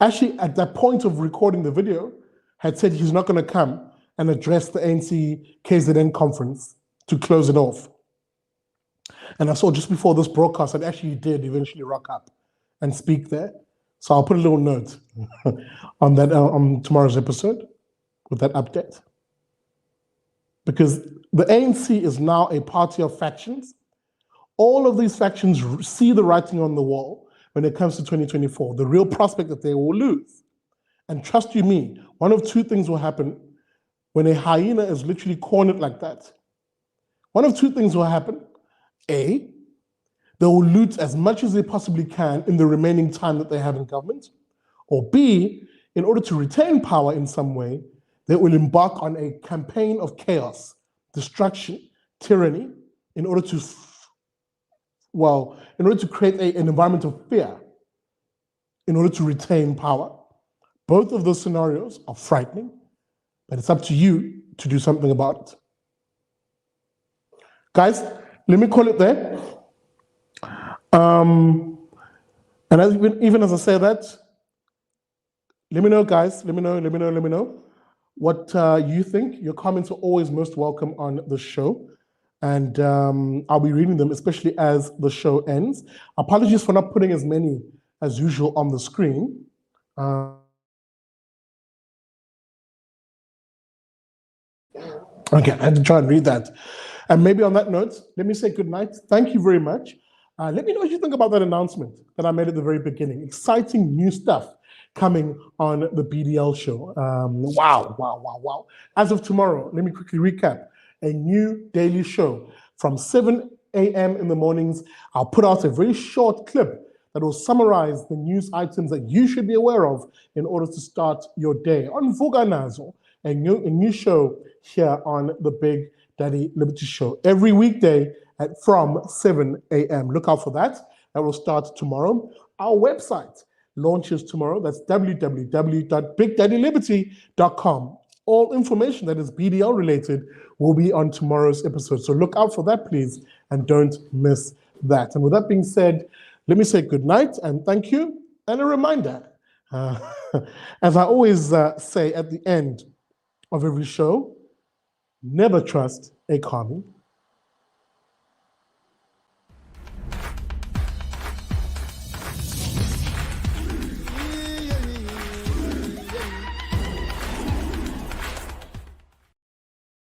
actually at that point of recording the video, had said he's not going to come and address the ANC KZN conference to close it off. And I saw just before this broadcast that actually he did eventually rock up and speak there. So I'll put a little note on that on tomorrow's episode with that update. Because the ANC is now a party of factions. All of these factions see the writing on the wall when it comes to 2024, the real prospect that they will lose. And trust you me, one of 2 things will happen when a hyena is literally cornered like that. One of 2 things will happen. A, they will loot as much as they possibly can in the remaining time that they have in government. Or B, in order to retain power in some way, they will embark on a campaign of chaos, destruction, tyranny, in order to create an environment of fear, in order to retain power. Both of those scenarios are frightening, but it's up to you to do something about it. Guys, let me call it there. And even as I say that, let me know, guys. Let me know what you think. Your comments are always most welcome on the show. And I'll be reading them, especially as the show ends. Apologies for not putting as many as usual on the screen. Okay, I had to try and read that. And maybe on that note, let me say good night. Thank you very much. Let me know what you think about that announcement that I made at the very beginning. Exciting new stuff coming on the BDL show. Wow. As of tomorrow, let me quickly recap. A new daily show from 7 a.m. in the mornings. I'll put out a very short clip that will summarize the news items that you should be aware of in order to start your day on Vuga Nazo, a new show here on the Big Daddy Liberty Show every weekday from 7 a.m. Look out for that. That will start tomorrow. Our website launches tomorrow. That's www.bigdaddyliberty.com. All information that is BDL related will be on tomorrow's episode. So look out for that, please, and don't miss that. And with that being said, let me say good night and thank you. And a reminder, as I always say at the end of every show, never trust a commie